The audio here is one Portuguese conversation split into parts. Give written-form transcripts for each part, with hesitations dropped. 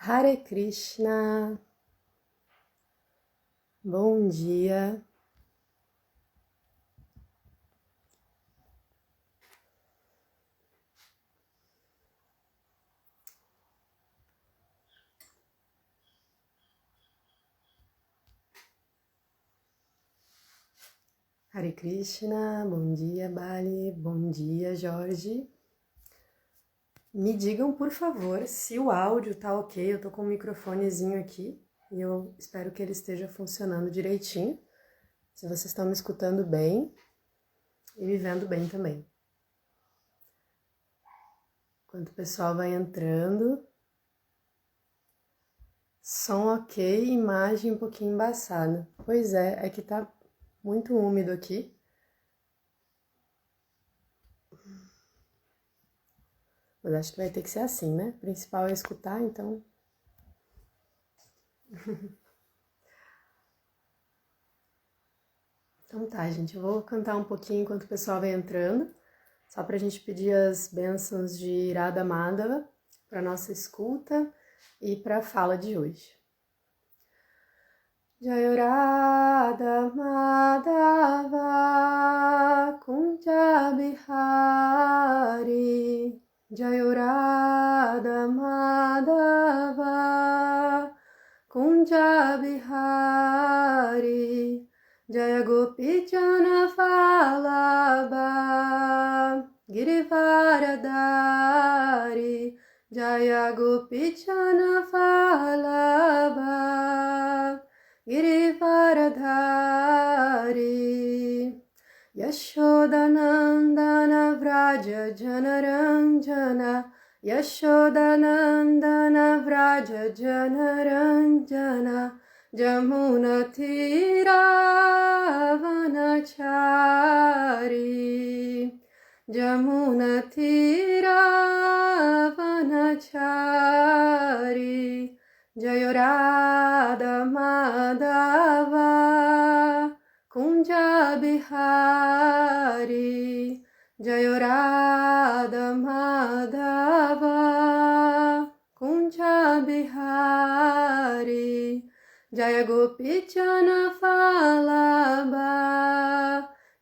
Hare Krishna, bom dia. Hare Krishna, bom dia Bali, bom dia Jorge. Me digam, por favor, se o áudio tá ok. Eu tô com um microfonezinho aqui e eu espero que ele esteja funcionando direitinho. Se vocês estão me escutando bem e me vendo bem também. Enquanto o pessoal vai entrando. Som ok, imagem um pouquinho embaçada. Pois é que tá muito úmido aqui. Mas acho que vai ter que ser assim, né? O principal é escutar, então. Então tá, gente. Eu vou cantar um pouquinho enquanto o pessoal vai entrando. Só pra gente pedir as bênçãos de Radha Madhava pra nossa escuta e pra fala de hoje. Jai Radha Madhava Kunja Bihari Jai Radha Madhava Kunja Bihari Jaya Gopi Jana Vallabha Girivaradari Jaya Gopi Jana Vallabha Girivaradari Yashodanandana Vraja Janaranjana Yashodanandana Vraja Janaranjana Jamuna Tiravanachari Jamuna Tiravanachari Jai Radha Madhava Kunja Bihari Jai Radha Madhava Kunja Bihari Jaya Gopi Jana Vallabha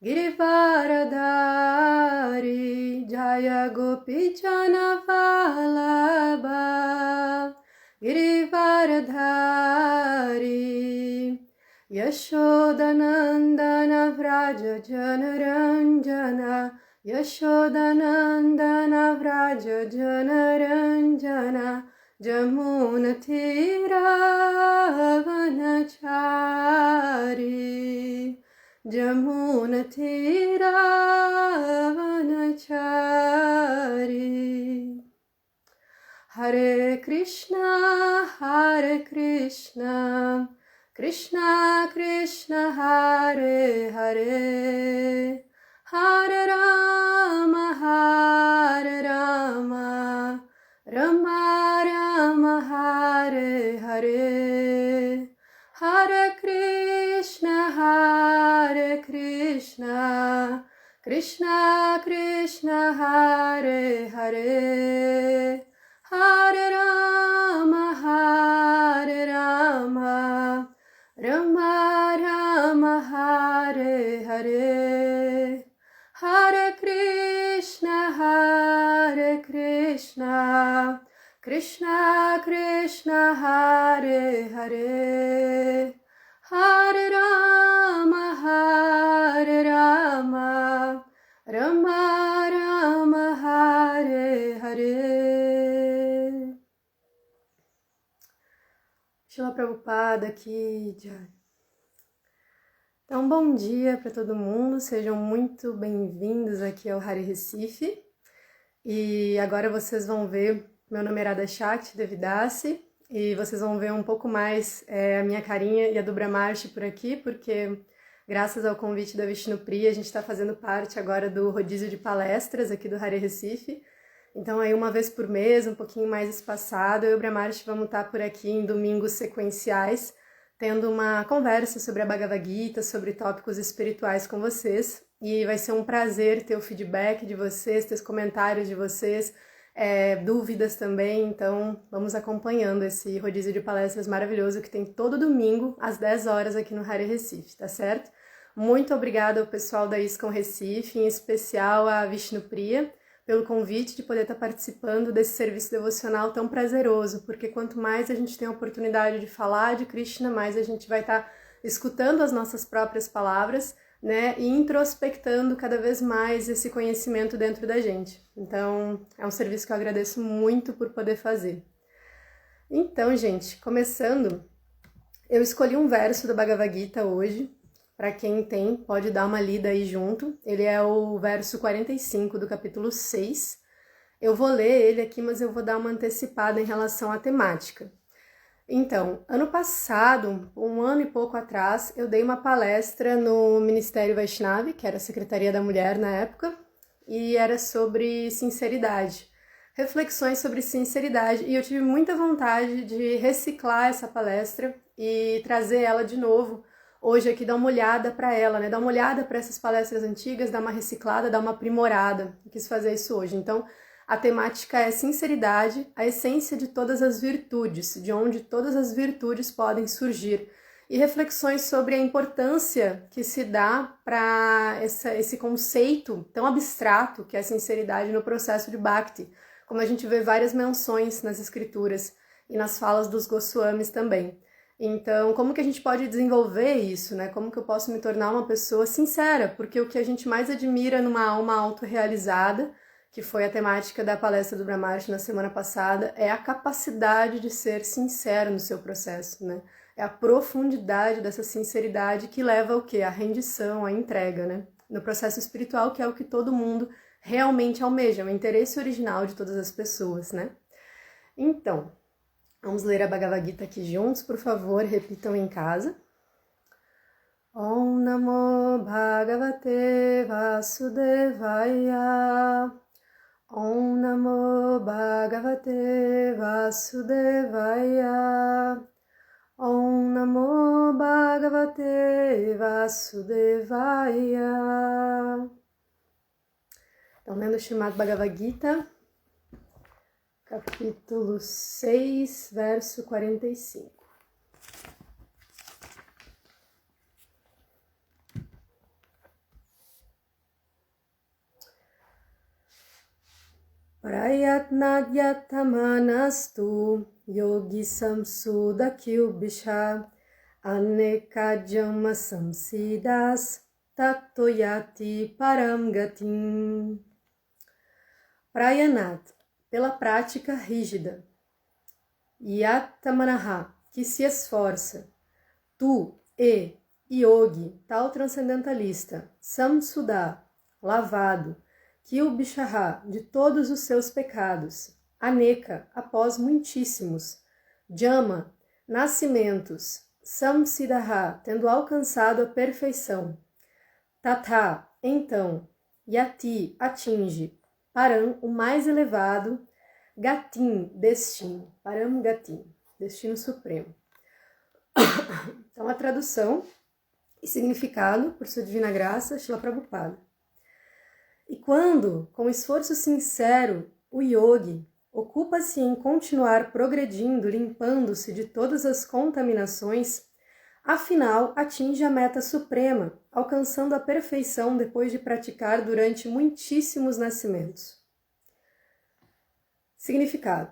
Girivaradari Jaya Gopi Jana Vallabha Girivaradari Yashodanandana Vraja Janaranjana Yashodanandana Vraja Janaranjana Jamuna Tiravanachari Jamuna Tiravanachari Hare Krishna, Krishna Krishna, Hare Hare, Hare Rama, Rama Rama, Hare Hare, Hare Krishna, Krishna Krishna, Hare Hare, Hare Rama, Rama Rama, Hare Hare, Hare Krishna, Krishna Krishna, Hare Hare, Hare Rama, Rama Rama, Hare Hare. Shila Prabhupada aqui, Jai. Então, bom dia para todo mundo, sejam muito bem-vindos aqui ao Hare Recife. E agora vocês vão ver, meu nome é Radha Shakti Devidasi, e vocês vão ver um pouco mais a minha carinha e a do Brahmarshi por aqui, porque graças ao convite da Vishnupriya, a gente está fazendo parte agora do rodízio de palestras aqui do Hare Recife. Então aí uma vez por mês, um pouquinho mais espaçado, eu e o Brahmarshi vamos estar por aqui em domingos sequenciais, tendo uma conversa sobre a Bhagavad Gita, sobre tópicos espirituais com vocês. E vai ser um prazer ter o feedback de vocês, ter os comentários de vocês. dúvidas também, então vamos acompanhando esse rodízio de palestras maravilhoso que tem todo domingo às 10 horas aqui no Hare Recife, tá certo? Muito obrigada ao pessoal da ISKCON Recife, em especial a Vishnupriya, pelo convite de poder estar participando desse serviço devocional tão prazeroso, porque quanto mais a gente tem a oportunidade de falar de Krishna, mais a gente vai estar escutando as nossas próprias palavras, né, e introspectando cada vez mais esse conhecimento dentro da gente. Então, é um serviço que eu agradeço muito por poder fazer. Então, gente, começando, eu escolhi um verso do Bhagavad Gita hoje. Para quem tem, pode dar uma lida aí junto. Ele é o verso 45 do capítulo 6. Eu vou ler ele aqui, mas eu vou dar uma antecipada em relação à temática. Então, ano passado, um ano e pouco atrás, eu dei uma palestra no Ministério Vaishnavi, que era a Secretaria da Mulher na época, e era sobre sinceridade. Reflexões sobre sinceridade, e eu tive muita vontade de reciclar essa palestra e trazer ela de novo hoje aqui, dar uma olhada para ela, né? Dar uma olhada para essas palestras antigas, dar uma reciclada, dar uma aprimorada. Eu quis fazer isso hoje. Então, a temática é sinceridade, a essência de todas as virtudes, de onde todas as virtudes podem surgir. E reflexões sobre a importância que se dá para esse conceito tão abstrato que é a sinceridade no processo de Bhakti, como a gente vê várias menções nas escrituras e nas falas dos Goswamis também. Então, como que a gente pode desenvolver isso, né? Como que eu posso me tornar uma pessoa sincera? Porque o que a gente mais admira numa alma autorrealizada, que foi a temática da palestra do Brahmarshi na semana passada, é a capacidade de ser sincero no seu processo, né? É a profundidade dessa sinceridade que leva ao quê? A rendição, a entrega, né? No processo espiritual, que é o que todo mundo realmente almeja, é o interesse original de todas as pessoas, né? Então, vamos ler a Bhagavad Gita aqui juntos, por favor, repitam em casa. Om Namo Bhagavate Vasudevaya. Om Namo Bhagavate Vasudevaya. Om Namo Bhagavate Vasudevaya. Então, lendo o Srimad Bhagavad Gita, capítulo 6, verso 45. Prayatnadyathamanastu yogi samsudakilbisha anekajama samsidas tatoyati paramgatim. Prayanat, pela prática rígida. Yatamanaha, que se esforça. Tu, yogi, tal transcendentalista. Samsuda, lavado. Kilbishaha, de todos os seus pecados. Aneka, após muitíssimos. Jama, nascimentos. Samsidaha, tendo alcançado a perfeição. Tatha, então. Yati, atinge. Param, o mais elevado. Gatim, destino. Param Gatim, destino supremo. Então, a tradução e significado, por sua divina graça, Srila Prabhupada. E quando, com esforço sincero, o yogi ocupa-se em continuar progredindo, limpando-se de todas as contaminações, afinal atinge a meta suprema, alcançando a perfeição depois de praticar durante muitíssimos nascimentos. Significado: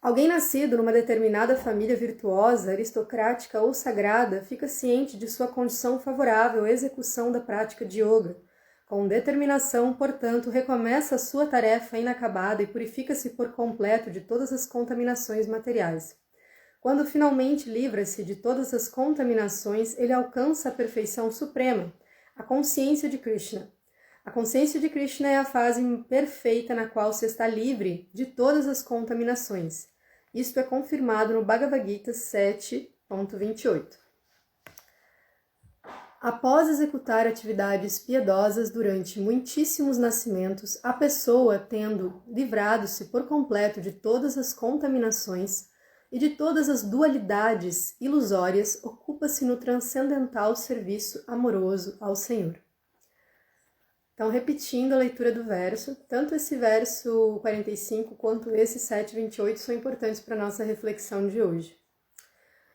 alguém nascido numa determinada família virtuosa, aristocrática ou sagrada fica ciente de sua condição favorável à execução da prática de yoga. Com determinação, portanto, recomeça a sua tarefa inacabada e purifica-se por completo de todas as contaminações materiais. Quando finalmente livra-se de todas as contaminações, ele alcança a perfeição suprema, a consciência de Krishna. A consciência de Krishna é a fase perfeita na qual se está livre de todas as contaminações. Isto é confirmado no Bhagavad Gita 7.28. Após executar atividades piedosas durante muitíssimos nascimentos, a pessoa, tendo livrado-se por completo de todas as contaminações e de todas as dualidades ilusórias, ocupa-se no transcendental serviço amoroso ao Senhor. Então, repetindo a leitura do verso, tanto esse verso 45 quanto esse 7:28 são importantes para a nossa reflexão de hoje.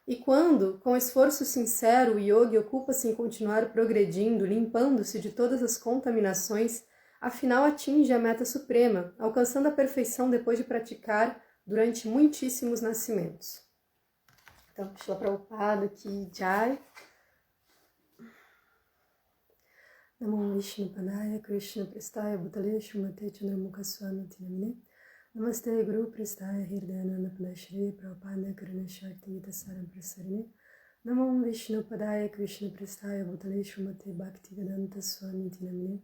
E quando, com esforço sincero, o yogi ocupa-se em continuar progredindo, limpando-se de todas as contaminações, afinal atinge a meta suprema, alcançando a perfeição depois de praticar durante muitíssimos nascimentos. Então, Shila Prabhupada Ki Jai. Namo Vishnu Padaya Krishna Prestaya Bhutale Shumate Chandramukha Swami Tinamine. Namaste Guru Prestaya Hirdayananda Padashri Prabhupada Karuna Shakti Gita Saram Prasarine. Namo Vishnu Padaya Krishna Prestaya Bhutale Shumate Bhakti Vedanta Swami Tinamine.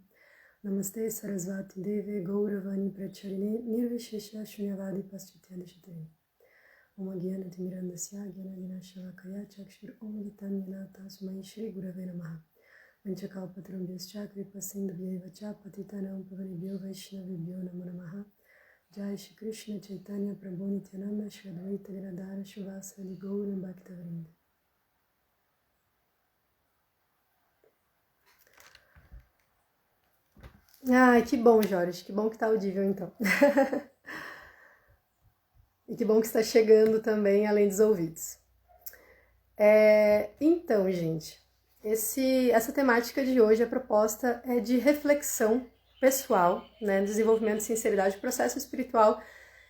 Namaste Sarasvati Deve Gauravani Pracharine Nirvishesha Shunyavadi Paschitya Shatrini. Om Gyana Timirandasya Gyana Gyana Shavakaya Chakshir Om Gitanyana Tasmai Shri Gurave Namaha. Vanchakalpatarambhyascha Kripasindhubhyaiva cha Patitanam Pavanibhyo Vaishnavibhyo Namo Namaha. Jai Shri Krishna Chaitanya Prabhu Nityananda Shri Advaita Gadadhara Shivasadi Gaura Bhaktavrinda. Ai, que bom, Jorge, que bom que tá audível então. E que bom que está chegando também além dos ouvidos. Então, gente, essa temática de hoje, a proposta é de reflexão pessoal, né? Desenvolvimento de sinceridade. O processo espiritual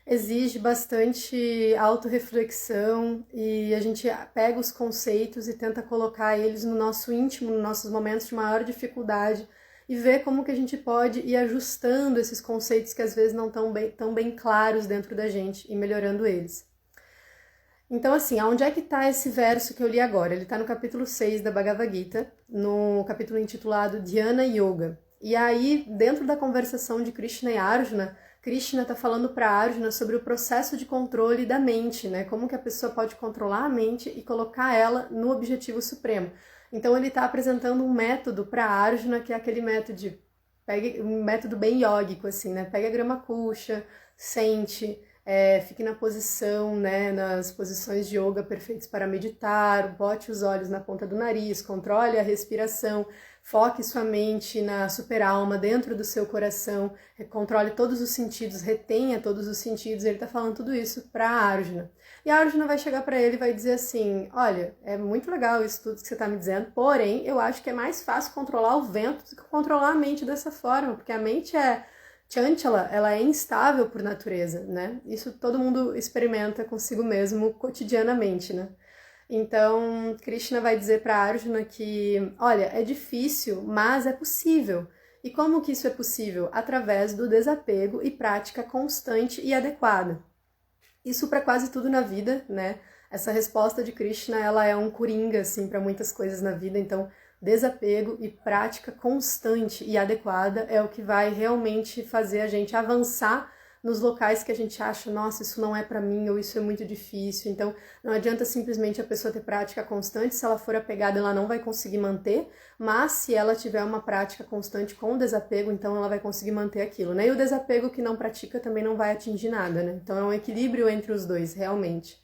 exige bastante autorreflexão e a gente pega os conceitos e tenta colocar eles no nosso íntimo, nos nossos momentos de maior dificuldade e ver como que a gente pode ir ajustando esses conceitos que às vezes não estão tão bem claros dentro da gente e melhorando eles. Então, assim, aonde é que está esse verso que eu li agora? Ele está no capítulo 6 da Bhagavad Gita, no capítulo intitulado Dhyana Yoga. E aí, dentro da conversação de Krishna e Arjuna, Krishna está falando para Arjuna sobre o processo de controle da mente, né? Como que a pessoa pode controlar a mente e colocar ela no objetivo supremo. Então ele está apresentando um método para Arjuna, que é aquele método um método bem yógico, assim, né? Pega a grama kuxa, sente, fique na posição, né? Nas posições de yoga perfeitas para meditar, bote os olhos na ponta do nariz, controle a respiração, foque sua mente na superalma, dentro do seu coração, controle todos os sentidos, retenha todos os sentidos. Ele está falando tudo isso para Arjuna. E a Arjuna vai chegar para ele e vai dizer assim, olha, é muito legal isso tudo que você está me dizendo, porém, eu acho que é mais fácil controlar o vento do que controlar a mente dessa forma, porque a mente é chanchala, ela é instável por natureza, né? Isso todo mundo experimenta consigo mesmo cotidianamente, né? Então, Krishna vai dizer para Arjuna que, olha, é difícil, mas é possível. E como que isso é possível? Através do desapego e prática constante e adequada. Isso para quase tudo na vida, né? Essa resposta de Krishna, ela é um coringa, assim, para muitas coisas na vida. Então, desapego e prática constante e adequada é o que vai realmente fazer a gente avançar nos locais que a gente acha, nossa, isso não é para mim, ou isso é muito difícil. Então, não adianta simplesmente a pessoa ter prática constante, se ela for apegada, ela não vai conseguir manter, mas se ela tiver uma prática constante com desapego, então ela vai conseguir manter aquilo, né? E o desapego que não pratica também não vai atingir nada, né? Então é um equilíbrio entre os dois, realmente.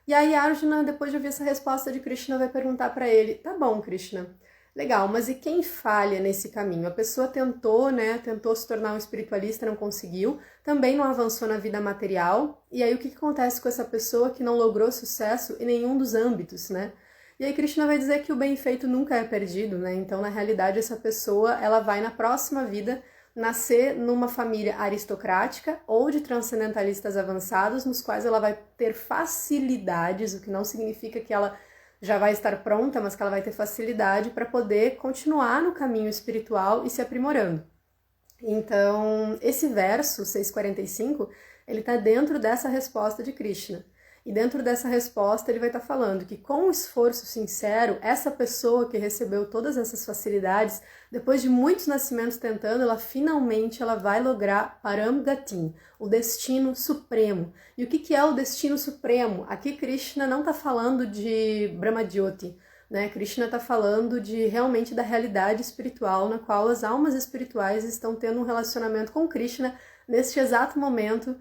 E aí Arjuna, depois de ouvir essa resposta de Krishna, vai perguntar para ele, tá bom, Krishna, legal, mas e quem falha nesse caminho? A pessoa tentou, né? Tentou se tornar um espiritualista, não conseguiu, também não avançou na vida material. E aí o que acontece com essa pessoa que não logrou sucesso em nenhum dos âmbitos, né? E aí Krishna vai dizer que o bem feito nunca é perdido, né? Então, na realidade, essa pessoa, ela vai na próxima vida nascer numa família aristocrática ou de transcendentalistas avançados, nos quais ela vai ter facilidades, o que não significa que ela já vai estar pronta, mas que ela vai ter facilidade para poder continuar no caminho espiritual e se aprimorando. Então, esse verso 6:45, ele está dentro dessa resposta de Krishna. E dentro dessa resposta ele vai estar falando que com um esforço sincero, essa pessoa que recebeu todas essas facilidades, depois de muitos nascimentos tentando, ela finalmente vai lograr Param Gatim, o destino supremo. E o que é o destino supremo? Aqui Krishna não está falando de Brahmadyoti, né? Krishna está falando realmente da realidade espiritual na qual as almas espirituais estão tendo um relacionamento com Krishna neste exato momento,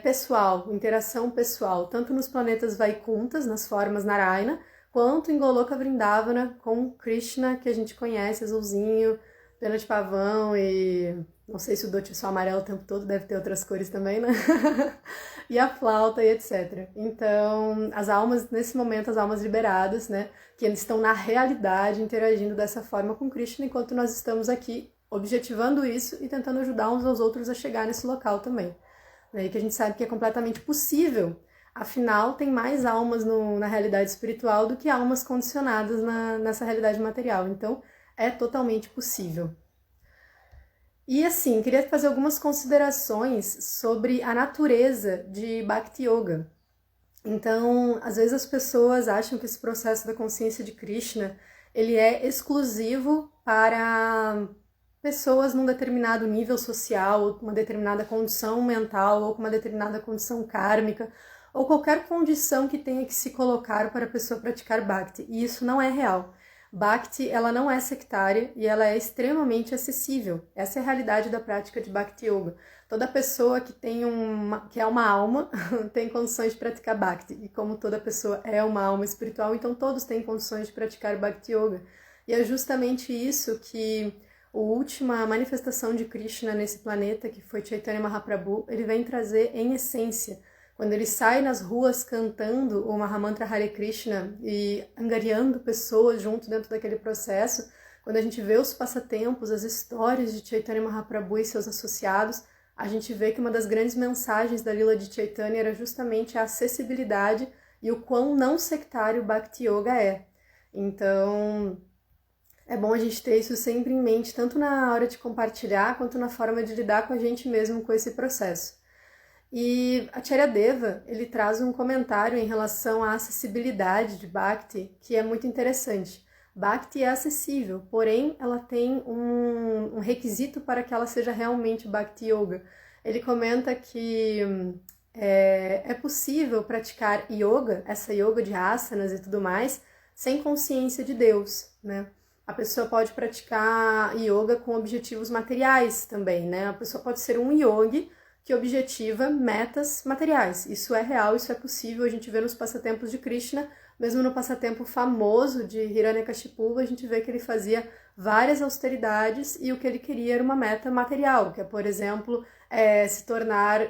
pessoal, interação pessoal, tanto nos planetas Vaikunthas, nas formas Narayana, quanto em Goloka Vrindavana com Krishna, que a gente conhece, azulzinho, pena de pavão e não sei se o dote é só amarelo o tempo todo, deve ter outras cores também, né? E a flauta e etc. Então, as almas, nesse momento, as almas liberadas, né? Que eles estão na realidade interagindo dessa forma com Krishna, enquanto nós estamos aqui objetivando isso e tentando ajudar uns aos outros a chegar nesse local também. E que a gente sabe que é completamente possível. Afinal, tem mais almas na realidade espiritual do que almas condicionadas nessa realidade material. Então, é totalmente possível. E assim, queria fazer algumas considerações sobre a natureza de Bhakti Yoga. Então, às vezes as pessoas acham que esse processo da consciência de Krishna, ele é exclusivo para pessoas num determinado nível social, ou uma determinada condição mental, ou com uma determinada condição kármica, ou qualquer condição que tenha que se colocar para a pessoa praticar Bhakti. E isso não é real. Bhakti, ela não é sectária e ela é extremamente acessível. Essa é a realidade da prática de Bhakti Yoga. Toda pessoa que que é uma alma tem condições de praticar Bhakti. E como toda pessoa é uma alma espiritual, então todos têm condições de praticar Bhakti Yoga. E é justamente isso que a última manifestação de Krishna nesse planeta, que foi Chaitanya Mahaprabhu, ele vem trazer em essência. Quando ele sai nas ruas cantando o Mahamantra Hare Krishna e angariando pessoas junto dentro daquele processo, quando a gente vê os passatempos, as histórias de Chaitanya Mahaprabhu e seus associados, a gente vê que uma das grandes mensagens da Lila de Chaitanya era justamente a acessibilidade e o quão não sectário o Bhakti Yoga é. Então, é bom a gente ter isso sempre em mente, tanto na hora de compartilhar, quanto na forma de lidar com a gente mesmo com esse processo. E Acharya Deva, ele traz um comentário em relação à acessibilidade de Bhakti, que é muito interessante. Bhakti é acessível, porém ela tem um requisito para que ela seja realmente Bhakti Yoga. Ele comenta que é possível praticar yoga, essa yoga de asanas e tudo mais, sem consciência de Deus, né? A pessoa pode praticar yoga com objetivos materiais também, né? A pessoa pode ser um yogi que objetiva metas materiais. Isso é real, isso é possível, a gente vê nos passatempos de Krishna, mesmo no passatempo famoso de Hiranyakashipu, a gente vê que ele fazia várias austeridades e o que ele queria era uma meta material, que é, por exemplo, se tornar,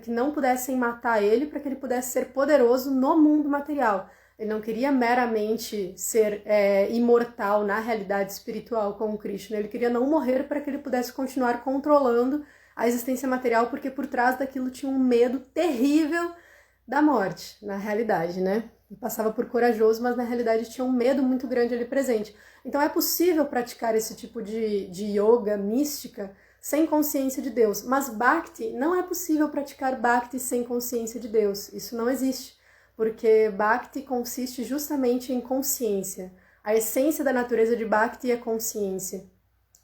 que não pudessem matar ele para que ele pudesse ser poderoso no mundo material. Ele não queria meramente ser imortal na realidade espiritual como Krishna, ele queria não morrer para que ele pudesse continuar controlando a existência material, porque por trás daquilo tinha um medo terrível da morte, na realidade, né? Ele passava por corajoso, mas na realidade tinha um medo muito grande ali presente. Então é possível praticar esse tipo de yoga mística sem consciência de Deus, mas Bhakti, não é possível praticar Bhakti sem consciência de Deus, isso não existe, porque Bhakti consiste justamente em consciência. A essência da natureza de Bhakti é consciência.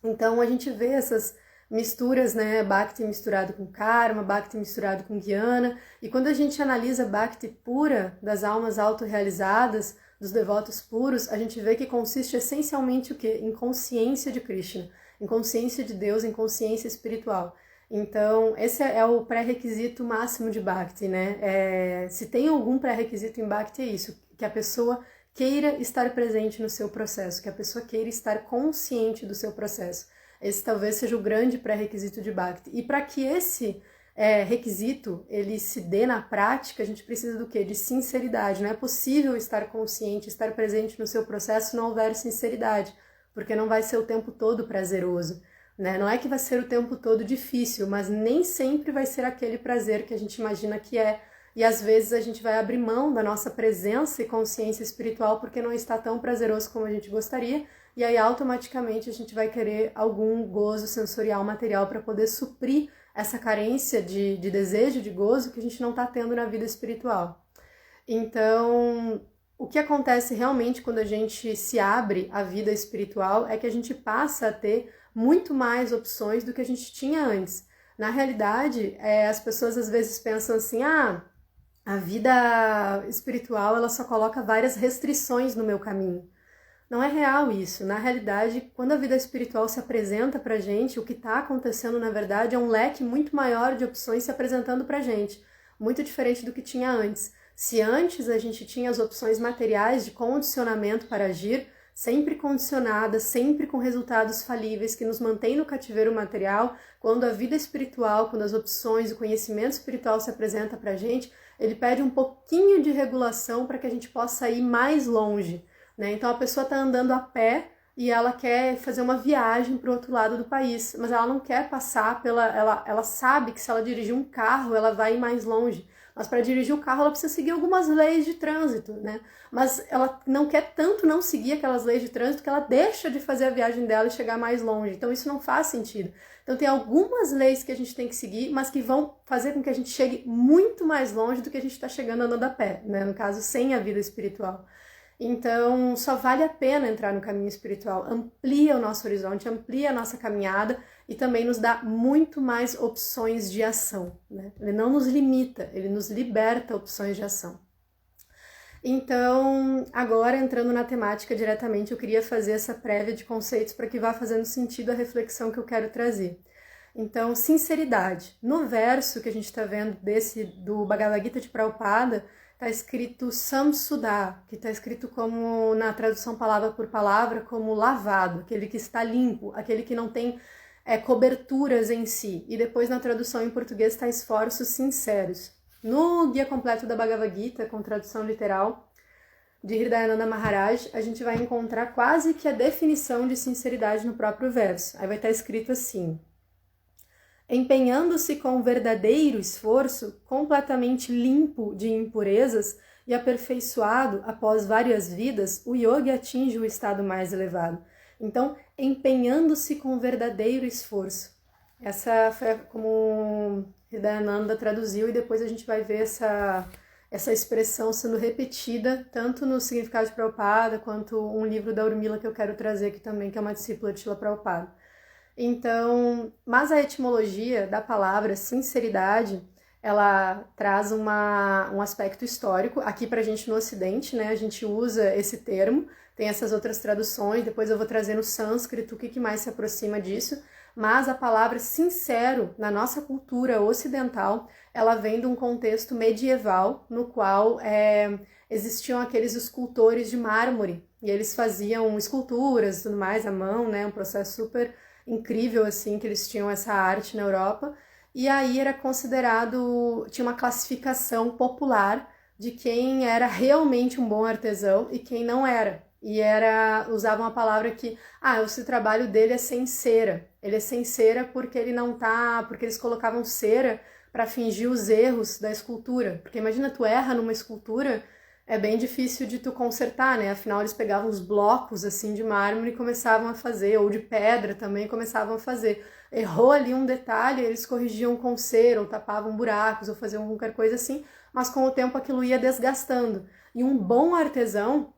Então a gente vê essas misturas, né, Bhakti misturado com Karma, Bhakti misturado com Jnana, e quando a gente analisa Bhakti pura, das almas autorrealizadas, dos devotos puros, a gente vê que consiste essencialmente o quê? Em consciência de Krishna, em consciência de Deus, em consciência espiritual. Então, esse é o pré-requisito máximo de Bhakti, né? Se tem algum pré-requisito em Bhakti, é isso, que a pessoa queira estar presente no seu processo, que a pessoa queira estar consciente do seu processo. Esse talvez seja o grande pré-requisito de Bhakti. E para que esse requisito ele se dê na prática, a gente precisa do quê? De sinceridade. Não é possível estar consciente, estar presente no seu processo se não houver sinceridade, porque não vai ser o tempo todo prazeroso, né? Não é que vai ser o tempo todo difícil, mas nem sempre vai ser aquele prazer que a gente imagina que é. E às vezes a gente vai abrir mão da nossa presença e consciência espiritual porque não está tão prazeroso como a gente gostaria, e aí automaticamente a gente vai querer algum gozo sensorial material para poder suprir essa carência de desejo, de gozo que a gente não está tendo na vida espiritual. Então, o que acontece realmente quando a gente se abre à vida espiritual é que a gente passa a ter muito mais opções do que a gente tinha antes. Na realidade, as pessoas às vezes pensam assim, a vida espiritual ela só coloca várias restrições no meu caminho. Não é real isso. Na realidade, quando a vida espiritual se apresenta pra gente, o que está acontecendo, na verdade, é um leque muito maior de opções se apresentando pra gente. Muito diferente do que tinha antes. Se antes a gente tinha as opções materiais de condicionamento para agir, sempre condicionada, sempre com resultados falíveis, que nos mantém no cativeiro material. Quando a vida espiritual, quando as opções, o conhecimento espiritual se apresenta pra gente, ele pede um pouquinho de regulação para que a gente possa ir mais longe, né? Então a pessoa está andando a pé e ela quer fazer uma viagem para o outro lado do país, mas ela não quer passar ela sabe que se ela dirigir um carro, ela vai ir mais longe. Mas para dirigir o carro, ela precisa seguir algumas leis de trânsito, né? Mas ela não quer tanto não seguir aquelas leis de trânsito que ela deixa de fazer a viagem dela e chegar mais longe. Então isso não faz sentido. Então tem algumas leis que a gente tem que seguir, mas que vão fazer com que a gente chegue muito mais longe do que a gente está chegando andando a pé, né? No caso, sem a vida espiritual. Então, só vale a pena entrar no caminho espiritual, amplia o nosso horizonte, amplia a nossa caminhada e também nos dá muito mais opções de ação, né? Ele não nos limita, ele nos liberta opções de ação. Então, agora entrando na temática diretamente, eu queria fazer essa prévia de conceitos para que vá fazendo sentido a reflexão que eu quero trazer. Então, sinceridade. No verso que a gente está vendo do Bhagavad Gita de Prabhupada, está escrito samsudha, que está escrito como, na tradução palavra por palavra, como lavado, aquele que está limpo, aquele que não tem coberturas em si. E depois na tradução em português está esforços sinceros. No Guia Completo da Bhagavad Gita, com tradução literal, de Hridayananda Maharaj, a gente vai encontrar quase que a definição de sinceridade no próprio verso. Aí vai estar escrito assim: empenhando-se com verdadeiro esforço, completamente limpo de impurezas e aperfeiçoado após várias vidas, o yogi atinge o estado mais elevado. Então, empenhando-se com verdadeiro esforço. Essa foi como Hridayananda traduziu, e depois a gente vai ver essa expressão sendo repetida, tanto no Significado de Prabhupada, quanto um livro da Urmila que eu quero trazer aqui também, que é uma discípula de Srila Prabhupada. Então, mas a etimologia da palavra sinceridade, ela traz um aspecto histórico. Aqui pra gente no Ocidente, né, a gente usa esse termo, tem essas outras traduções, depois eu vou trazer no sânscrito o que mais se aproxima disso, mas a palavra sincero, na nossa cultura ocidental, ela vem de um contexto medieval, no qual existiam aqueles escultores de mármore, e eles faziam esculturas e tudo mais à mão, né, um processo super incrível, assim, que eles tinham essa arte na Europa, e aí era considerado, tinha uma classificação popular de quem era realmente um bom artesão e quem não era. E usavam a palavra que, esse trabalho dele é sem cera. Ele é sem cera porque ele não tá, porque eles colocavam cera para fingir os erros da escultura. Porque imagina, tu erra numa escultura, é bem difícil de tu consertar, né? Afinal, eles pegavam os blocos, assim, de mármore e começavam a fazer, ou de pedra também começavam a fazer. Errou ali um detalhe, eles corrigiam com cera, ou tapavam buracos, ou faziam qualquer coisa assim, mas com o tempo aquilo ia desgastando. E um bom artesão,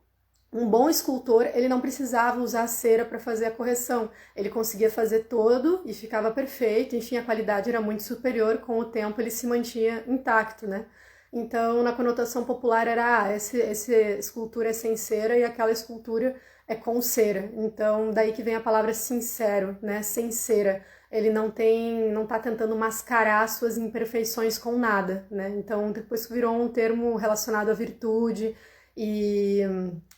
um bom escultor, ele não precisava usar cera para fazer a correção. Ele conseguia fazer todo e ficava perfeito, enfim, a qualidade era muito superior, com o tempo ele se mantinha intacto, né? Então, na conotação popular era, essa escultura é sem cera e aquela escultura é com cera. Então, daí que vem a palavra sincero, né? Sem cera. Ele não tá tentando mascarar suas imperfeições com nada, né? Então, depois virou um termo relacionado à virtude e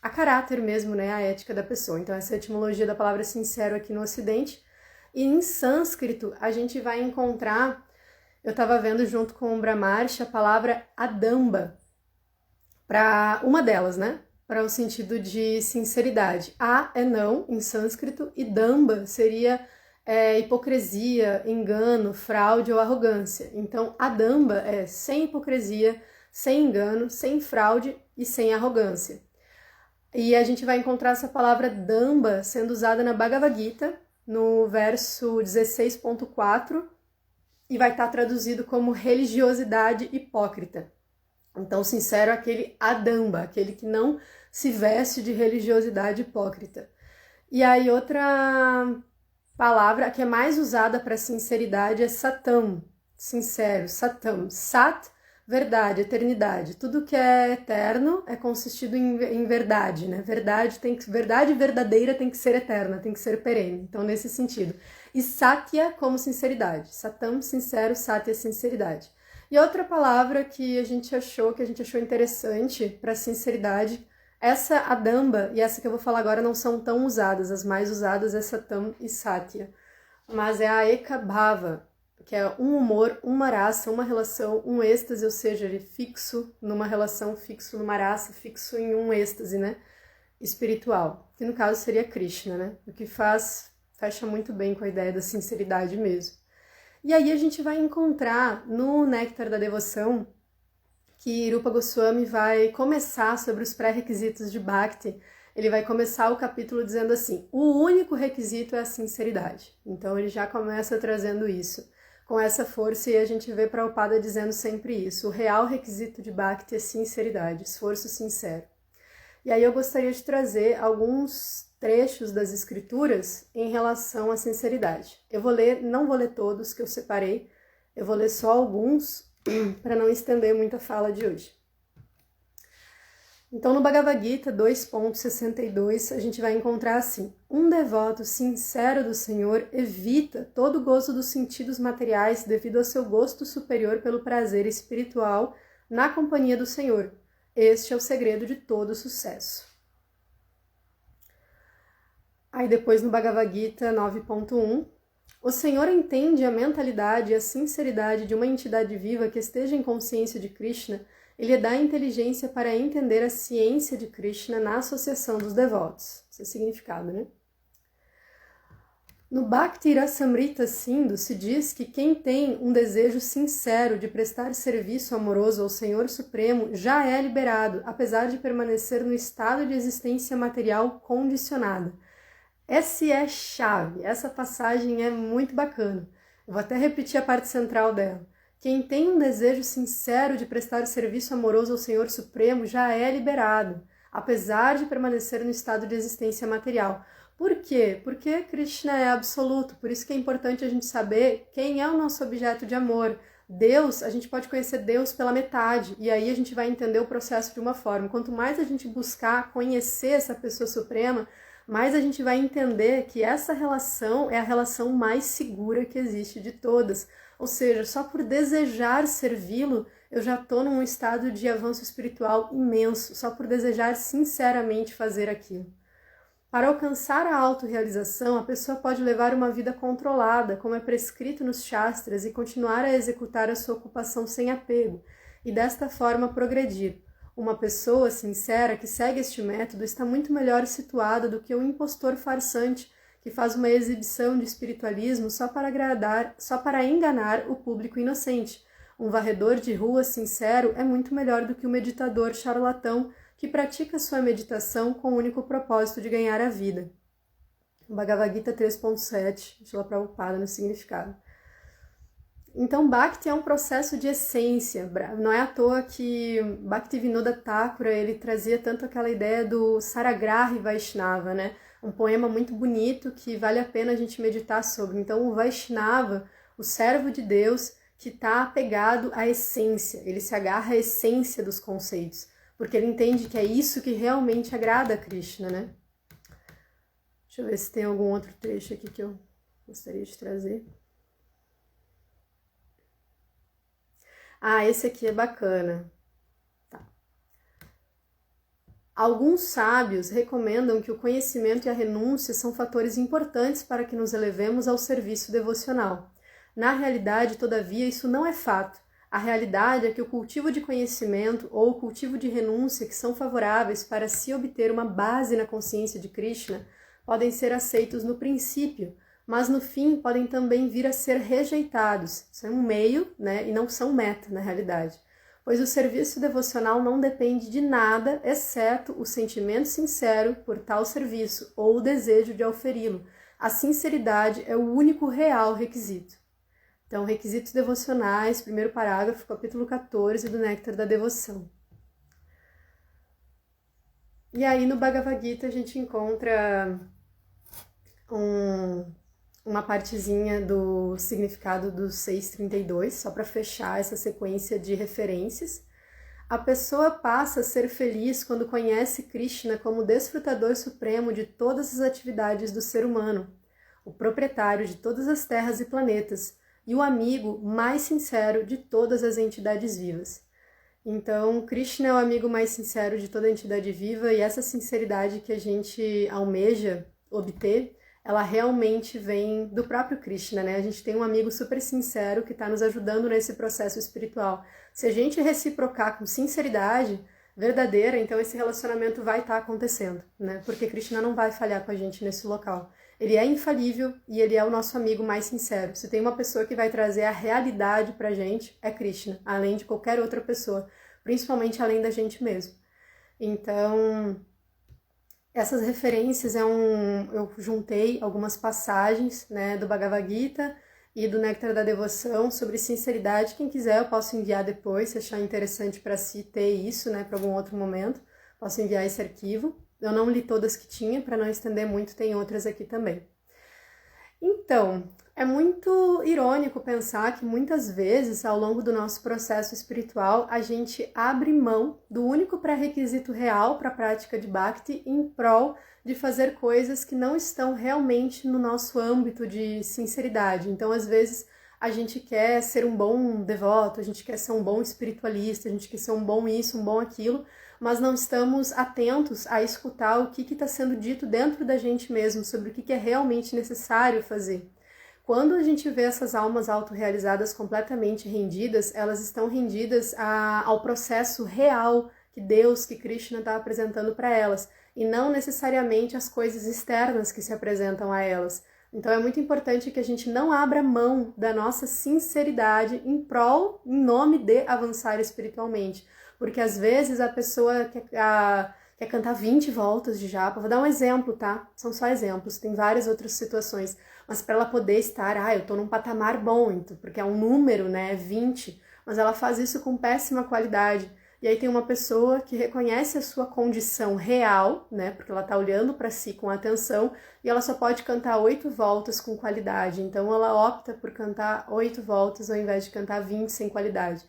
a caráter mesmo, né? A ética da pessoa. Então, essa é a etimologia da palavra sincero aqui no Ocidente. E em sânscrito, a gente vai encontrar... Eu estava vendo junto com o Brahmarshi a palavra adamba, para uma delas, né? Para o sentido de sinceridade. A é não, em sânscrito, e damba seria hipocrisia, engano, fraude ou arrogância. Então, adamba é sem hipocrisia, sem engano, sem fraude e sem arrogância. E a gente vai encontrar essa palavra damba sendo usada na Bhagavad Gita, no verso 16.4, e vai estar traduzido como religiosidade hipócrita. Então, sincero é aquele adamba, aquele que não se veste de religiosidade hipócrita. E aí, outra palavra que é mais usada para sinceridade é satam, sincero, satam. Sat, verdade, eternidade. Tudo que é eterno é consistido em verdade, né? Verdade verdadeira tem que ser eterna, tem que ser perene. Então, nesse sentido. E satya como sinceridade. Satam, sincero, satya, sinceridade. E outra palavra que a gente achou interessante para sinceridade Essa Adamba e essa que eu vou falar agora não são tão usadas, as mais usadas é Satam e Satya, mas é a Eka Bhava, que é um humor, uma raça, uma relação, um êxtase, ou seja, ele fixo numa relação, fixo numa raça, fixo em um êxtase, né, espiritual, que no caso seria Krishna, né, o que fecha muito bem com a ideia da sinceridade mesmo. E aí a gente vai encontrar no Néctar da Devoção que Rupa Goswami vai começar sobre os pré-requisitos de Bhakti. Ele vai começar o capítulo dizendo assim, o único requisito é a sinceridade. Então ele já começa trazendo isso com essa força, e a gente vê Prabhupada dizendo sempre isso. O real requisito de Bhakti é sinceridade, esforço sincero. E aí eu gostaria de trazer alguns trechos das escrituras em relação à sinceridade. Eu vou ler, não vou ler todos que eu separei, eu vou ler só alguns para não estender muito a fala de hoje. Então, no Bhagavad Gita 2.62, a gente vai encontrar assim: um devoto sincero do Senhor evita todo o gozo dos sentidos materiais devido ao seu gosto superior pelo prazer espiritual na companhia do Senhor. Este é o segredo de todo sucesso. Aí depois no Bhagavad Gita 9.1, o Senhor entende a mentalidade e a sinceridade de uma entidade viva que esteja em consciência de Krishna e lhe dá a inteligência para entender a ciência de Krishna na associação dos devotos. Esse é o significado, né? No Bhakti Rasamrita Sindhu se diz que quem tem um desejo sincero de prestar serviço amoroso ao Senhor Supremo já é liberado, apesar de permanecer no estado de existência material condicionada. Essa é chave, essa passagem é muito bacana. Eu vou até repetir a parte central dela. Quem tem um desejo sincero de prestar serviço amoroso ao Senhor Supremo já é liberado, apesar de permanecer no estado de existência material. Por quê? Porque Krishna é absoluto, por isso que é importante a gente saber quem é o nosso objeto de amor. Deus, a gente pode conhecer Deus pela metade, e aí a gente vai entender o processo de uma forma. Quanto mais a gente buscar conhecer essa pessoa suprema, mais a gente vai entender que essa relação é a relação mais segura que existe de todas. Ou seja, só por desejar servi-lo, eu já estou num estado de avanço espiritual imenso, só por desejar sinceramente fazer aquilo. Para alcançar a autorrealização, a pessoa pode levar uma vida controlada, como é prescrito nos Shastras, e continuar a executar a sua ocupação sem apego, e desta forma progredir. Uma pessoa sincera que segue este método está muito melhor situada do que o impostor farsante que faz uma exibição de espiritualismo só para enganar o público inocente. Um varredor de rua sincero é muito melhor do que o meditador charlatão que pratica sua meditação com o único propósito de ganhar a vida. Bhagavad Gita 3.7, Srila Prabhupada no significado. Então, Bhakti é um processo de essência. Não é à toa que Bhaktivinoda Thakura, ele trazia tanto aquela ideia do Saragrahi Vaishnava, né? Um poema muito bonito que vale a pena a gente meditar sobre. Então, o Vaishnava, o servo de Deus, que está apegado à essência, ele se agarra à essência dos conceitos, porque ele entende que é isso que realmente agrada a Krishna, né? Deixa eu ver se tem algum outro trecho aqui que eu gostaria de trazer. Ah, esse aqui é bacana. Tá. Alguns sábios recomendam que o conhecimento e a renúncia são fatores importantes para que nos elevemos ao serviço devocional. Na realidade, todavia, isso não é fato. A realidade é que o cultivo de conhecimento ou o cultivo de renúncia, que são favoráveis para se obter uma base na consciência de Krishna, podem ser aceitos no princípio, mas no fim podem também vir a ser rejeitados. Isso é um meio, né, e não são meta, na realidade. Pois o serviço devocional não depende de nada, exceto o sentimento sincero por tal serviço ou o desejo de auferi-lo. A sinceridade é o único real requisito. Então, requisitos devocionais, primeiro parágrafo, capítulo 14 do Néctar da Devoção. E aí no Bhagavad Gita a gente encontra uma partezinha do significado do 6.32, só para fechar essa sequência de referências. A pessoa passa a ser feliz quando conhece Krishna como desfrutador supremo de todas as atividades do ser humano, o proprietário de todas as terras e planetas, e o amigo mais sincero de todas as entidades vivas. Então, Krishna é o amigo mais sincero de toda a entidade viva e essa sinceridade que a gente almeja obter, ela realmente vem do próprio Krishna, né? A gente tem um amigo super sincero que está nos ajudando nesse processo espiritual. Se a gente reciprocar com sinceridade verdadeira, então esse relacionamento vai estar acontecendo, né? Porque Krishna não vai falhar com a gente nesse local. Ele é infalível e ele é o nosso amigo mais sincero. Se tem uma pessoa que vai trazer a realidade pra gente, é Krishna, além de qualquer outra pessoa, principalmente além da gente mesmo. Então, essas referências eu juntei algumas passagens, né, do Bhagavad Gita e do Néctar da Devoção sobre sinceridade. Quem quiser eu posso enviar depois, se achar interessante para si ter isso, né, para algum outro momento, posso enviar esse arquivo. Eu não li todas que tinha, para não estender muito, tem outras aqui também. Então, é muito irônico pensar que muitas vezes, ao longo do nosso processo espiritual, a gente abre mão do único pré-requisito real para a prática de Bhakti em prol de fazer coisas que não estão realmente no nosso âmbito de sinceridade. Então, às vezes, a gente quer ser um bom devoto, a gente quer ser um bom espiritualista, a gente quer ser um bom isso, um bom aquilo, mas não estamos atentos a escutar o que está sendo dito dentro da gente mesmo, sobre o que é realmente necessário fazer. Quando a gente vê essas almas autorrealizadas completamente rendidas, elas estão rendidas ao processo real que Deus, que Krishna está apresentando para elas, e não necessariamente as coisas externas que se apresentam a elas. Então é muito importante que a gente não abra mão da nossa sinceridade em nome de avançar espiritualmente. Porque às vezes a pessoa quer cantar 20 voltas de japa. Vou dar um exemplo, tá? São só exemplos, tem várias outras situações. Mas para ela poder estar, eu tô num patamar bom, então, porque é um número, né? É 20. Mas ela faz isso com péssima qualidade. E aí tem uma pessoa que reconhece a sua condição real, né? Porque ela tá olhando para si com atenção e ela só pode cantar 8 voltas com qualidade. Então ela opta por cantar 8 voltas ao invés de cantar 20 sem qualidade.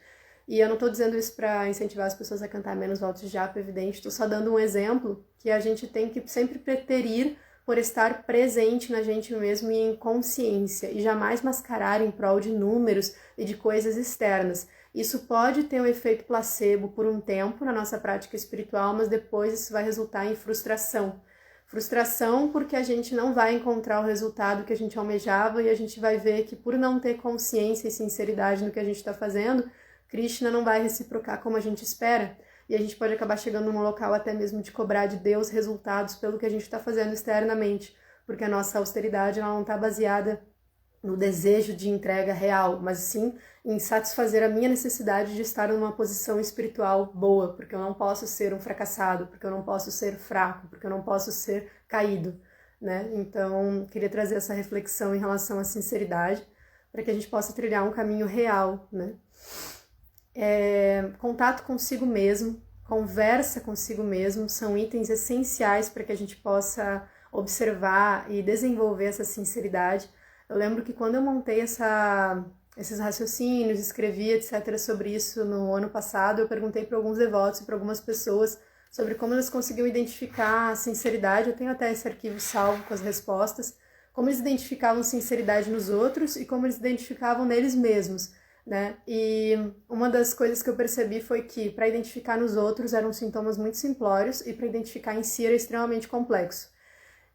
E eu não estou dizendo isso para incentivar as pessoas a cantar menos voltas de japa, evidente, estou só dando um exemplo que a gente tem que sempre preterir por estar presente na gente mesmo e em consciência, e jamais mascarar em prol de números e de coisas externas. Isso pode ter um efeito placebo por um tempo na nossa prática espiritual, mas depois isso vai resultar em frustração. Frustração porque a gente não vai encontrar o resultado que a gente almejava e a gente vai ver que por não ter consciência e sinceridade no que a gente está fazendo, Krishna não vai reciprocar como a gente espera, e a gente pode acabar chegando num local até mesmo de cobrar de Deus resultados pelo que a gente está fazendo externamente, porque a nossa austeridade ela não está baseada no desejo de entrega real, mas sim em satisfazer a minha necessidade de estar numa posição espiritual boa, porque eu não posso ser um fracassado, porque eu não posso ser fraco, porque eu não posso ser caído, né? Então, queria trazer essa reflexão em relação à sinceridade, para que a gente possa trilhar um caminho real, né? Contato consigo mesmo, conversa consigo mesmo, são itens essenciais para que a gente possa observar e desenvolver essa sinceridade. Eu lembro que quando eu montei esses raciocínios, escrevi, etc., sobre isso no ano passado, eu perguntei para alguns devotos e para algumas pessoas sobre como eles conseguiam identificar a sinceridade. Eu tenho até esse arquivo salvo com as respostas, como eles identificavam sinceridade nos outros e como eles identificavam neles mesmos, né? E uma das coisas que eu percebi foi que para identificar nos outros eram sintomas muito simplórios e para identificar em si era extremamente complexo.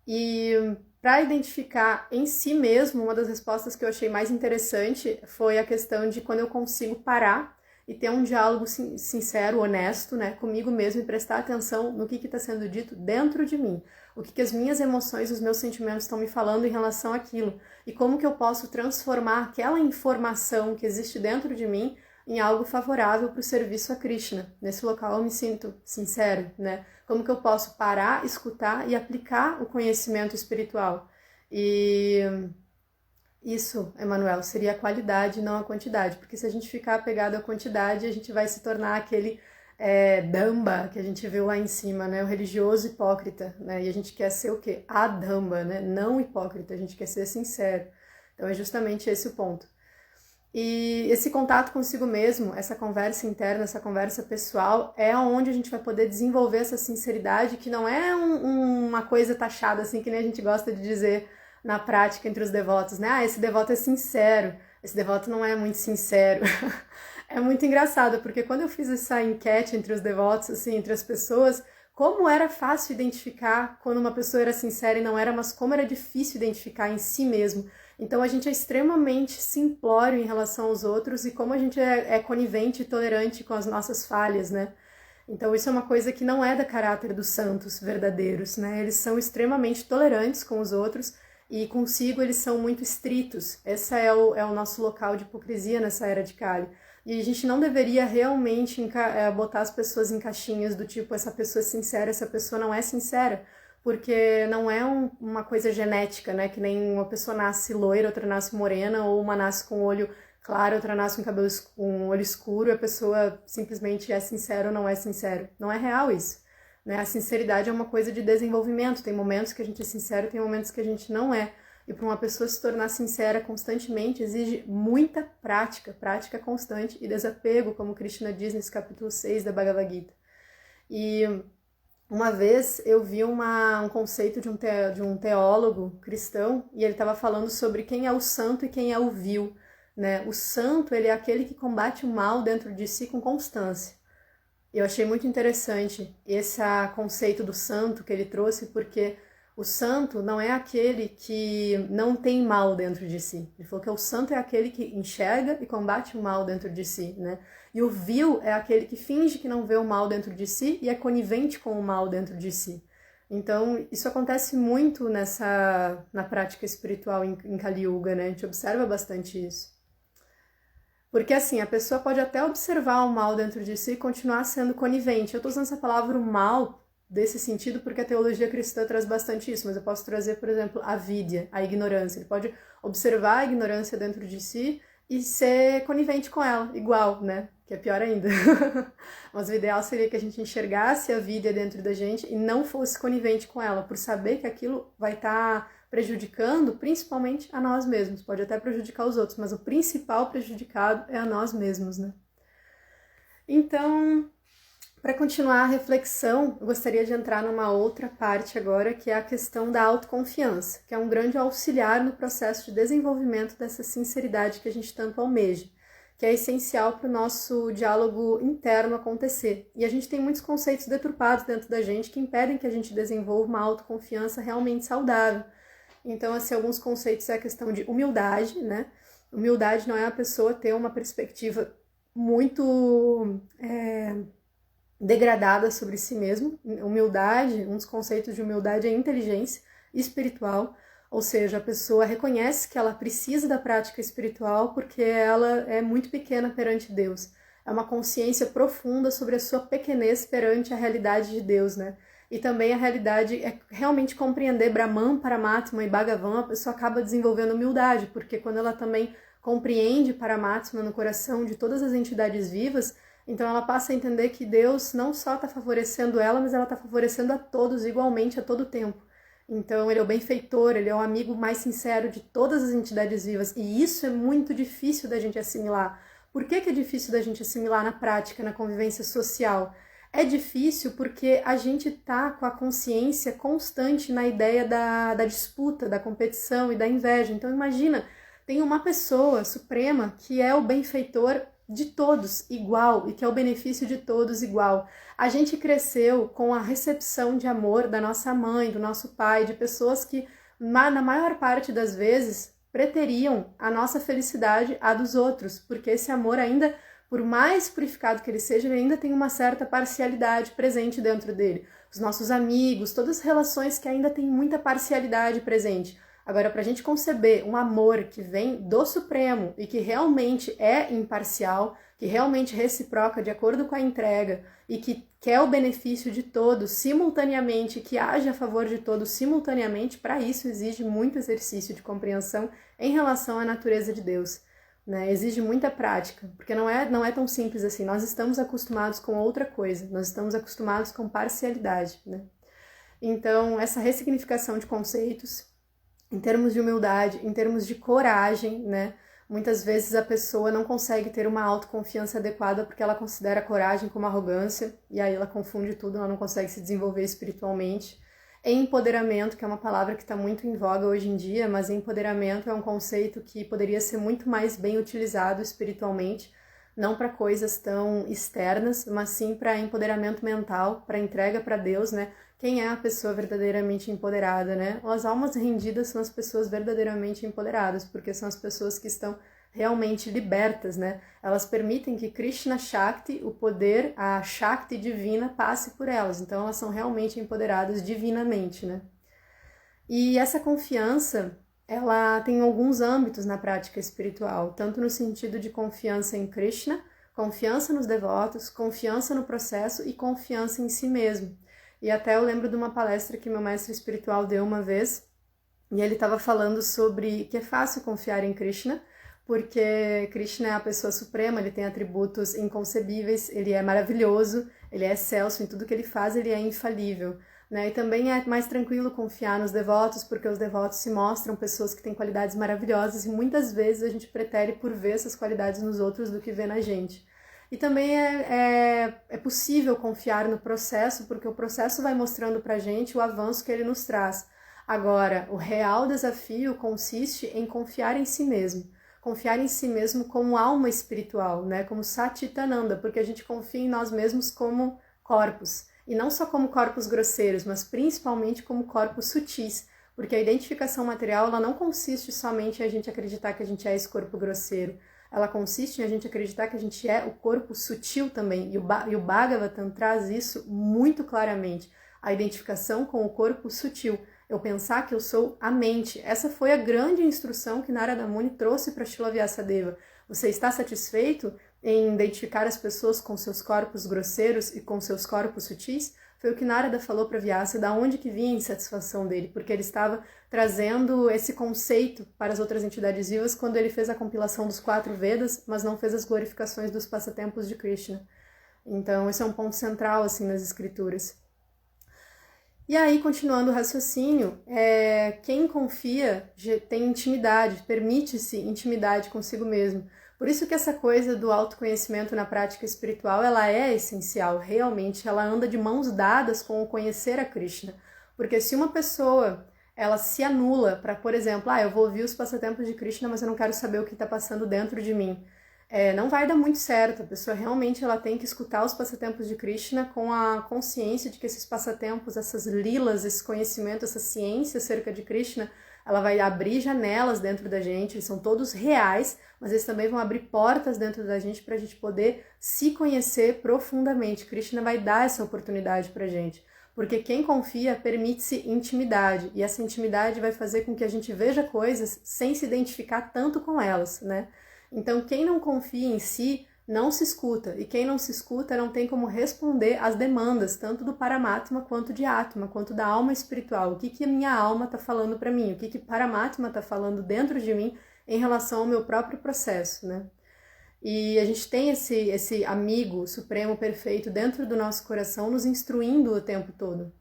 E para identificar em si mesmo, uma das respostas que eu achei mais interessante foi a questão de quando eu consigo parar e ter um diálogo sincero, honesto, né, comigo mesmo e prestar atenção no que está sendo dito dentro de mim. O que as minhas emoções, os meus sentimentos estão me falando em relação àquilo. E como que eu posso transformar aquela informação que existe dentro de mim em algo favorável para o serviço a Krishna. Nesse local eu me sinto sincero, né? Como que eu posso parar, escutar e aplicar o conhecimento espiritual? E isso, Emanuel, seria a qualidade, não a quantidade. Porque se a gente ficar apegado à quantidade, a gente vai se tornar aquele Damba, que a gente viu lá em cima, né? O religioso hipócrita, né? E a gente quer ser o quê? A Damba, né? Não hipócrita, a gente quer ser sincero. Então é justamente esse o ponto. E esse contato consigo mesmo, essa conversa interna, essa conversa pessoal, é onde a gente vai poder desenvolver essa sinceridade, que não é uma coisa taxada, assim, que nem a gente gosta de dizer na prática entre os devotos, né? Esse devoto é sincero, esse devoto não é muito sincero. É muito engraçado, porque quando eu fiz essa enquete entre os devotos, assim, entre as pessoas, como era fácil identificar quando uma pessoa era sincera e não era, mas como era difícil identificar em si mesmo. Então a gente é extremamente simplório em relação aos outros e como a gente é conivente e tolerante com as nossas falhas, né? Então isso é uma coisa que não é da caráter dos santos verdadeiros, né? Eles são extremamente tolerantes com os outros e consigo eles são muito estritos. Esse é o nosso local de hipocrisia nessa era de Kali. E a gente não deveria realmente botar as pessoas em caixinhas do tipo, essa pessoa é sincera, essa pessoa não é sincera, porque não é uma coisa genética, né? Que nem uma pessoa nasce loira, outra nasce morena, ou uma nasce com olho claro, outra nasce com cabelo com olho escuro, a pessoa simplesmente é sincera ou não é sincero. Não é real isso. Né? A sinceridade é uma coisa de desenvolvimento. Tem momentos que a gente é sincero, tem momentos que a gente não é. E para uma pessoa se tornar sincera constantemente exige muita prática, prática constante e desapego, como Krishna diz nesse capítulo 6 da Bhagavad Gita. E uma vez eu vi um conceito de um teólogo cristão e ele estava falando sobre quem é o santo e quem é o vil. Né? O santo ele é aquele que combate o mal dentro de si com constância. Eu achei muito interessante esse conceito do santo que ele trouxe, porque o santo não é aquele que não tem mal dentro de si. Ele falou que o santo é aquele que enxerga e combate o mal dentro de si, né? E o vil é aquele que finge que não vê o mal dentro de si e é conivente com o mal dentro de si. Então, isso acontece muito na prática espiritual em Kali Yuga, né? A gente observa bastante isso. Porque assim, a pessoa pode até observar o mal dentro de si e continuar sendo conivente. Eu estou usando essa palavra o mal desse sentido porque a teologia cristã traz bastante isso, mas eu posso trazer, por exemplo, a vidya, a ignorância. Ele pode observar a ignorância dentro de si e ser conivente com ela, igual, né? Que é pior ainda. Mas o ideal seria que a gente enxergasse a vidya dentro da gente e não fosse conivente com ela, por saber que aquilo vai estar prejudicando principalmente a nós mesmos. Pode até prejudicar os outros, mas o principal prejudicado é a nós mesmos, né? Então, para continuar a reflexão, eu gostaria de entrar numa outra parte agora, que é a questão da autoconfiança, que é um grande auxiliar no processo de desenvolvimento dessa sinceridade que a gente tanto almeja, que é essencial para o nosso diálogo interno acontecer. E a gente tem muitos conceitos deturpados dentro da gente que impedem que a gente desenvolva uma autoconfiança realmente saudável. Então, assim, alguns conceitos é a questão de humildade, né? Humildade não é a pessoa ter uma perspectiva muito degradada sobre si mesmo. Humildade, um dos conceitos de humildade é inteligência espiritual, ou seja, a pessoa reconhece que ela precisa da prática espiritual porque ela é muito pequena perante Deus. É uma consciência profunda sobre a sua pequenez perante a realidade de Deus, né? E também a realidade é realmente compreender Brahman, Paramatma e Bhagavan, a pessoa acaba desenvolvendo humildade, porque quando ela também compreende Paramatma no coração de todas as entidades vivas, então ela passa a entender que Deus não só está favorecendo ela, mas ela está favorecendo a todos igualmente a todo tempo. Então ele é o benfeitor, ele é o amigo mais sincero de todas as entidades vivas, e isso é muito difícil da gente assimilar. Por que é difícil da gente assimilar na prática, na convivência social? É difícil porque a gente tá com a consciência constante na ideia da disputa, da competição e da inveja. Então imagina, tem uma pessoa suprema que é o benfeitor de todos igual e que é o benefício de todos igual. A gente cresceu com a recepção de amor da nossa mãe, do nosso pai, de pessoas que na maior parte das vezes preteriam a nossa felicidade à dos outros, porque esse amor ainda, por mais purificado que ele seja, ele ainda tem uma certa parcialidade presente dentro dele. Os nossos amigos, todas as relações que ainda tem muita parcialidade presente. Agora, para a gente conceber um amor que vem do Supremo e que realmente é imparcial, que realmente reciproca de acordo com a entrega e que quer o benefício de todos simultaneamente, que age a favor de todos simultaneamente, para isso exige muito exercício de compreensão em relação à natureza de Deus. Né? Exige muita prática, porque não é tão simples assim. Nós estamos acostumados com outra coisa, nós estamos acostumados com parcialidade. Né? Então, essa ressignificação de conceitos, em termos de humildade, em termos de coragem, né? Muitas vezes a pessoa não consegue ter uma autoconfiança adequada porque ela considera a coragem como arrogância e aí ela confunde tudo, ela não consegue se desenvolver espiritualmente. Empoderamento, que é uma palavra que está muito em voga hoje em dia, mas empoderamento é um conceito que poderia ser muito mais bem utilizado espiritualmente, não para coisas tão externas, mas sim para empoderamento mental, para entrega para Deus, né? Quem é a pessoa verdadeiramente empoderada, né? As almas rendidas são as pessoas verdadeiramente empoderadas, porque são as pessoas que estão realmente libertas, né? Elas permitem que Krishna Shakti, o poder, a Shakti divina, passe por elas. Então elas são realmente empoderadas divinamente, né? E essa confiança, ela tem alguns âmbitos na prática espiritual, tanto no sentido de confiança em Krishna, confiança nos devotos, confiança no processo e confiança em si mesmo. E até eu lembro de uma palestra que meu mestre espiritual deu uma vez, e ele estava falando sobre que é fácil confiar em Krishna, porque Krishna é a pessoa suprema, ele tem atributos inconcebíveis, ele é maravilhoso, ele é excelso em tudo que ele faz, ele é infalível. Né? E também é mais tranquilo confiar nos devotos, porque os devotos se mostram pessoas que têm qualidades maravilhosas e muitas vezes a gente prefere por ver essas qualidades nos outros do que ver na gente. E também é possível confiar no processo, porque o processo vai mostrando pra gente o avanço que ele nos traz. Agora, o real desafio consiste em confiar em si mesmo. Confiar em si mesmo como alma espiritual, né? Como Satchitananda, porque a gente confia em nós mesmos como corpos. E não só como corpos grosseiros, mas principalmente como corpos sutis, porque a identificação material ela não consiste somente em a gente acreditar que a gente é esse corpo grosseiro, ela consiste em a gente acreditar que a gente é o corpo sutil também, e o Bhagavatam traz isso muito claramente, a identificação com o corpo sutil, eu pensar que eu sou a mente. Essa foi a grande instrução que Narada Muni trouxe para Srila Vyasadeva. Você está satisfeito em identificar as pessoas com seus corpos grosseiros e com seus corpos sutis? Foi o que Narada falou para Vyasa, da onde que vinha a insatisfação dele, porque ele estava trazendo esse conceito para as outras entidades vivas quando ele fez a compilação dos 4 Vedas, mas não fez as glorificações dos passatempos de Krishna. Então, esse é um ponto central assim nas escrituras. E aí, continuando o raciocínio, quem confia tem intimidade, permite-se intimidade consigo mesmo. Por isso que essa coisa do autoconhecimento na prática espiritual, ela é essencial, realmente, ela anda de mãos dadas com o conhecer a Krishna. Porque se uma pessoa, ela se anula para, por exemplo, eu vou ouvir os passatempos de Krishna, mas eu não quero saber o que está passando dentro de mim. Não vai dar muito certo, a pessoa realmente ela tem que escutar os passatempos de Krishna com a consciência de que esses passatempos, essas lilas, esse conhecimento, essa ciência acerca de Krishna, ela vai abrir janelas dentro da gente, eles são todos reais, mas eles também vão abrir portas dentro da gente para a gente poder se conhecer profundamente. Krishna vai dar essa oportunidade para a gente, porque quem confia permite-se intimidade, e essa intimidade vai fazer com que a gente veja coisas sem se identificar tanto com elas, né? Então, quem não confia em si, não se escuta. E quem não se escuta não tem como responder às demandas, tanto do Paramatma quanto de Atma, quanto da alma espiritual. O que a minha alma está falando para mim? O que Paramatma está falando dentro de mim em relação ao meu próprio processo, né? E a gente tem esse amigo supremo perfeito dentro do nosso coração, nos instruindo o tempo todo.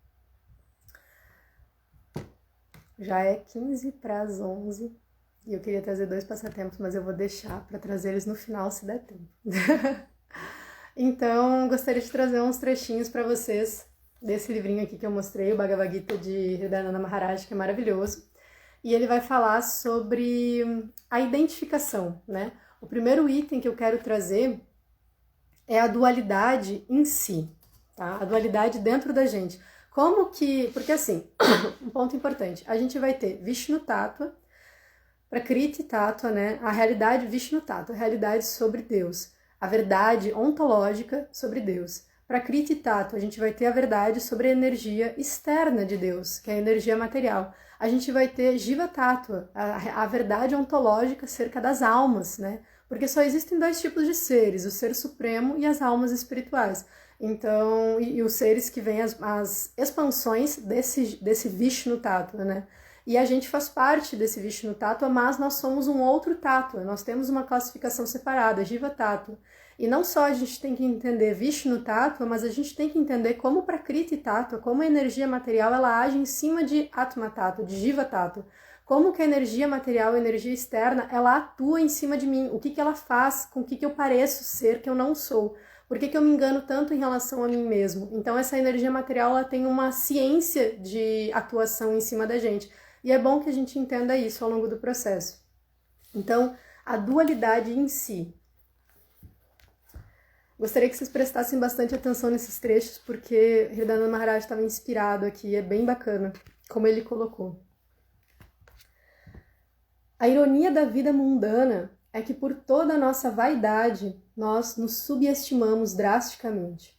Já é 15 para as 11. E eu queria trazer 2 passatempos, mas eu vou deixar para trazer eles no final, se der tempo. Então, gostaria de trazer uns trechinhos para vocês desse livrinho aqui que eu mostrei, o Bhagavad Gita de Hridayananda Maharaj, que é maravilhoso. E ele vai falar sobre a identificação, né? O primeiro item que eu quero trazer é a dualidade em si, tá? A dualidade dentro da gente. Como que... Porque assim, um ponto importante, a gente vai ter Vishnu Tattva, Prakriti Tattva, né? A realidade Vishnu Tattva, a realidade sobre Deus. A verdade ontológica sobre Deus. Prakriti Tattva, a gente vai ter a verdade sobre a energia externa de Deus, que é a energia material. A gente vai ter Jiva Tattva, a verdade ontológica acerca das almas, né? Porque só existem 2 tipos de seres, o ser supremo e as almas espirituais. Então, e os seres que vêm as expansões desse Vishnu Tattva, né? E a gente faz parte desse Vishnu Tattva, mas nós somos um outro Tattva, nós temos uma classificação separada, Jiva Tattva. E não só a gente tem que entender Vishnu Tattva, mas a gente tem que entender como Prakriti Tattva, como a energia material ela age em cima de Atma Tattva, de Jiva Tattva. Como que a energia material, a energia externa, ela atua em cima de mim, o que ela faz, com o que eu pareço ser, que eu não sou. Por que eu me engano tanto em relação a mim mesmo? Então essa energia material ela tem uma ciência de atuação em cima da gente. E é bom que a gente entenda isso ao longo do processo. Então, a dualidade em si. Gostaria que vocês prestassem bastante atenção nesses trechos, porque Hridayananda Maharaj estava inspirado aqui, é bem bacana como ele colocou. A ironia da vida mundana é que por toda a nossa vaidade, nós nos subestimamos drasticamente.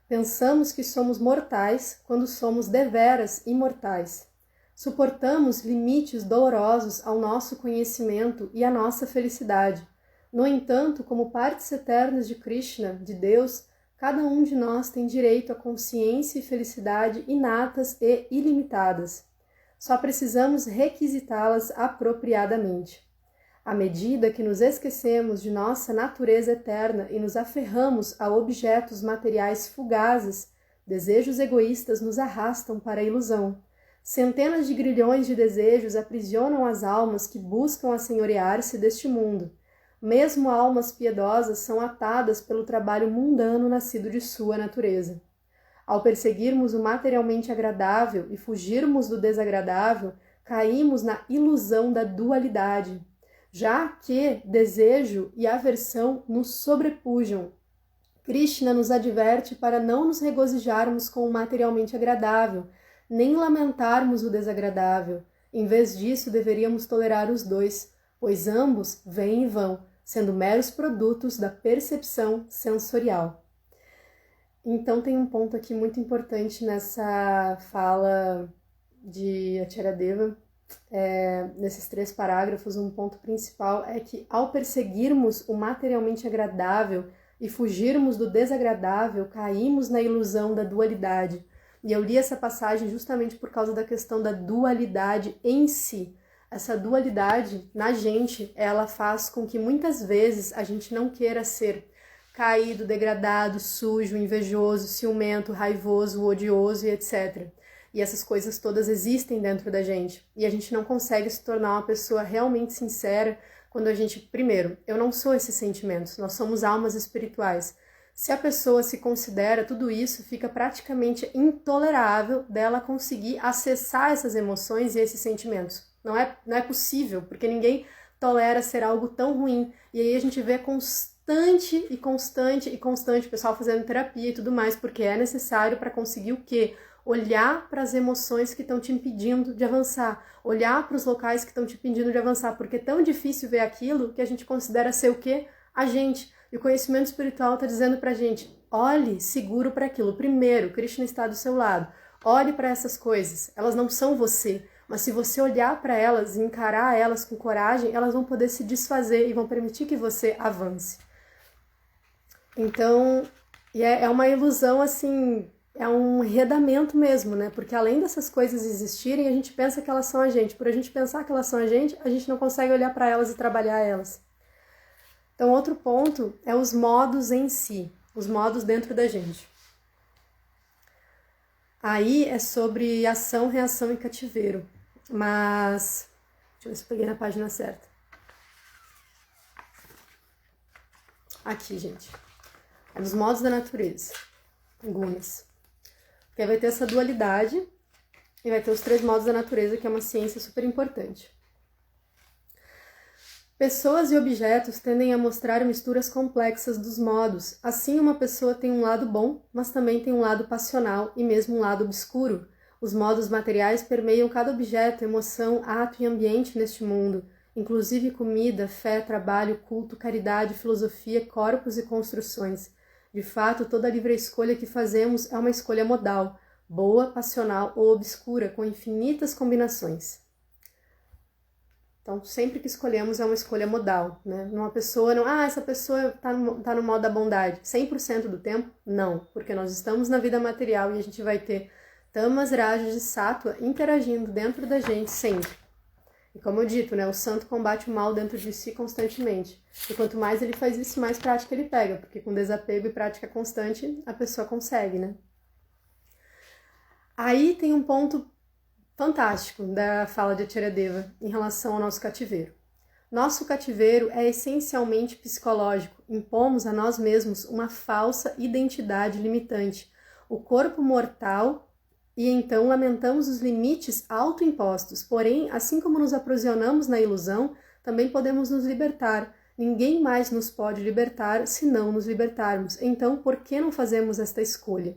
Pensamos que somos mortais quando somos deveras imortais. Suportamos limites dolorosos ao nosso conhecimento e à nossa felicidade. No entanto, como partes eternas de Krishna, de Deus, cada um de nós tem direito à consciência e felicidade inatas e ilimitadas. Só precisamos requisitá-las apropriadamente. À medida que nos esquecemos de nossa natureza eterna e nos aferramos a objetos materiais fugazes, desejos egoístas nos arrastam para a ilusão. Centenas de grilhões de desejos aprisionam as almas que buscam assenhorear-se deste mundo. Mesmo almas piedosas são atadas pelo trabalho mundano nascido de sua natureza. Ao perseguirmos o materialmente agradável e fugirmos do desagradável, caímos na ilusão da dualidade, já que desejo e aversão nos sobrepujam. Krishna nos adverte para não nos regozijarmos com o materialmente agradável, nem lamentarmos o desagradável. Em vez disso, deveríamos tolerar os dois, pois ambos vêm e vão, sendo meros produtos da percepção sensorial. Então tem um ponto aqui muito importante nessa fala de Acharyadeva, nesses 3 parágrafos. Um ponto principal é que ao perseguirmos o materialmente agradável e fugirmos do desagradável, caímos na ilusão da dualidade. E eu li essa passagem justamente por causa da questão da dualidade em si. Essa dualidade na gente, ela faz com que muitas vezes a gente não queira ser caído, degradado, sujo, invejoso, ciumento, raivoso, odioso e etc. E essas coisas todas existem dentro da gente. E a gente não consegue se tornar uma pessoa realmente sincera quando a gente... Primeiro, eu não sou esses sentimentos, nós somos almas espirituais. Se a pessoa se considera tudo isso, fica praticamente intolerável dela conseguir acessar essas emoções e esses sentimentos. Não é possível, porque ninguém tolera ser algo tão ruim. E aí a gente vê constante, o pessoal fazendo terapia e tudo mais, porque é necessário para conseguir o quê? Olhar para as emoções que estão te impedindo de avançar, olhar para os locais que estão te impedindo de avançar, porque é tão difícil ver aquilo que a gente considera ser o quê? A gente. E o conhecimento espiritual está dizendo para a gente, olhe seguro para aquilo. Primeiro, Krishna está do seu lado. Olhe para essas coisas, elas não são você. Mas se você olhar para elas e encarar elas com coragem, elas vão poder se desfazer e vão permitir que você avance. Então, é uma ilusão, assim, é um enredamento mesmo, né? Porque além dessas coisas existirem, a gente pensa que elas são a gente. Por a gente pensar que elas são a gente não consegue olhar para elas e trabalhar elas. Então, outro ponto é os modos em si, os modos dentro da gente. Aí é sobre ação, reação e cativeiro. Mas, deixa eu ver se eu peguei na página certa. Aqui, gente. É dos modos da natureza. Gunas. Porque aí vai ter essa dualidade e vai ter os 3 modos da natureza, que é uma ciência super importante. Pessoas e objetos tendem a mostrar misturas complexas dos modos. Assim, uma pessoa tem um lado bom, mas também tem um lado passional e mesmo um lado obscuro. Os modos materiais permeiam cada objeto, emoção, ato e ambiente neste mundo, inclusive comida, fé, trabalho, culto, caridade, filosofia, corpos e construções. De fato, toda livre escolha que fazemos é uma escolha modal, boa, passional ou obscura, com infinitas combinações. Então, sempre que escolhemos é uma escolha modal, né? Uma pessoa não... essa pessoa tá no modo da bondade. 100% do tempo? Não, porque nós estamos na vida material e a gente vai ter tamas, rajas e sattva interagindo dentro da gente sempre. E como eu dito, né? O santo combate o mal dentro de si constantemente. E quanto mais ele faz isso, mais prática ele pega, porque com desapego e prática constante, a pessoa consegue, né? Aí tem um ponto fantástico da fala de Acharyadeva em relação ao nosso cativeiro. Nosso cativeiro é essencialmente psicológico. Impomos a nós mesmos uma falsa identidade limitante, o corpo mortal, e então lamentamos os limites autoimpostos. Porém, assim como nos aprisionamos na ilusão, também podemos nos libertar. Ninguém mais nos pode libertar se não nos libertarmos. Então, por que não fazemos esta escolha?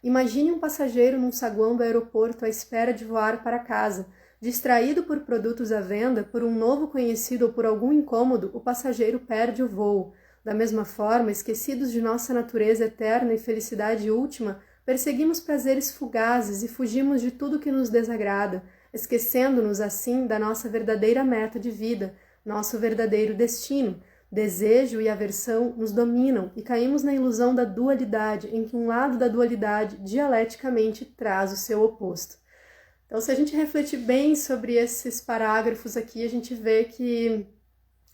Imagine um passageiro num saguão do aeroporto à espera de voar para casa. Distraído por produtos à venda, por um novo conhecido ou por algum incômodo, o passageiro perde o voo. Da mesma forma, esquecidos de nossa natureza eterna e felicidade última, perseguimos prazeres fugazes e fugimos de tudo que nos desagrada, esquecendo-nos assim da nossa verdadeira meta de vida, nosso verdadeiro destino. Desejo e aversão nos dominam e caímos na ilusão da dualidade, em que um lado da dualidade dialeticamente traz o seu oposto. Então, se a gente refletir bem sobre esses parágrafos aqui, a gente vê que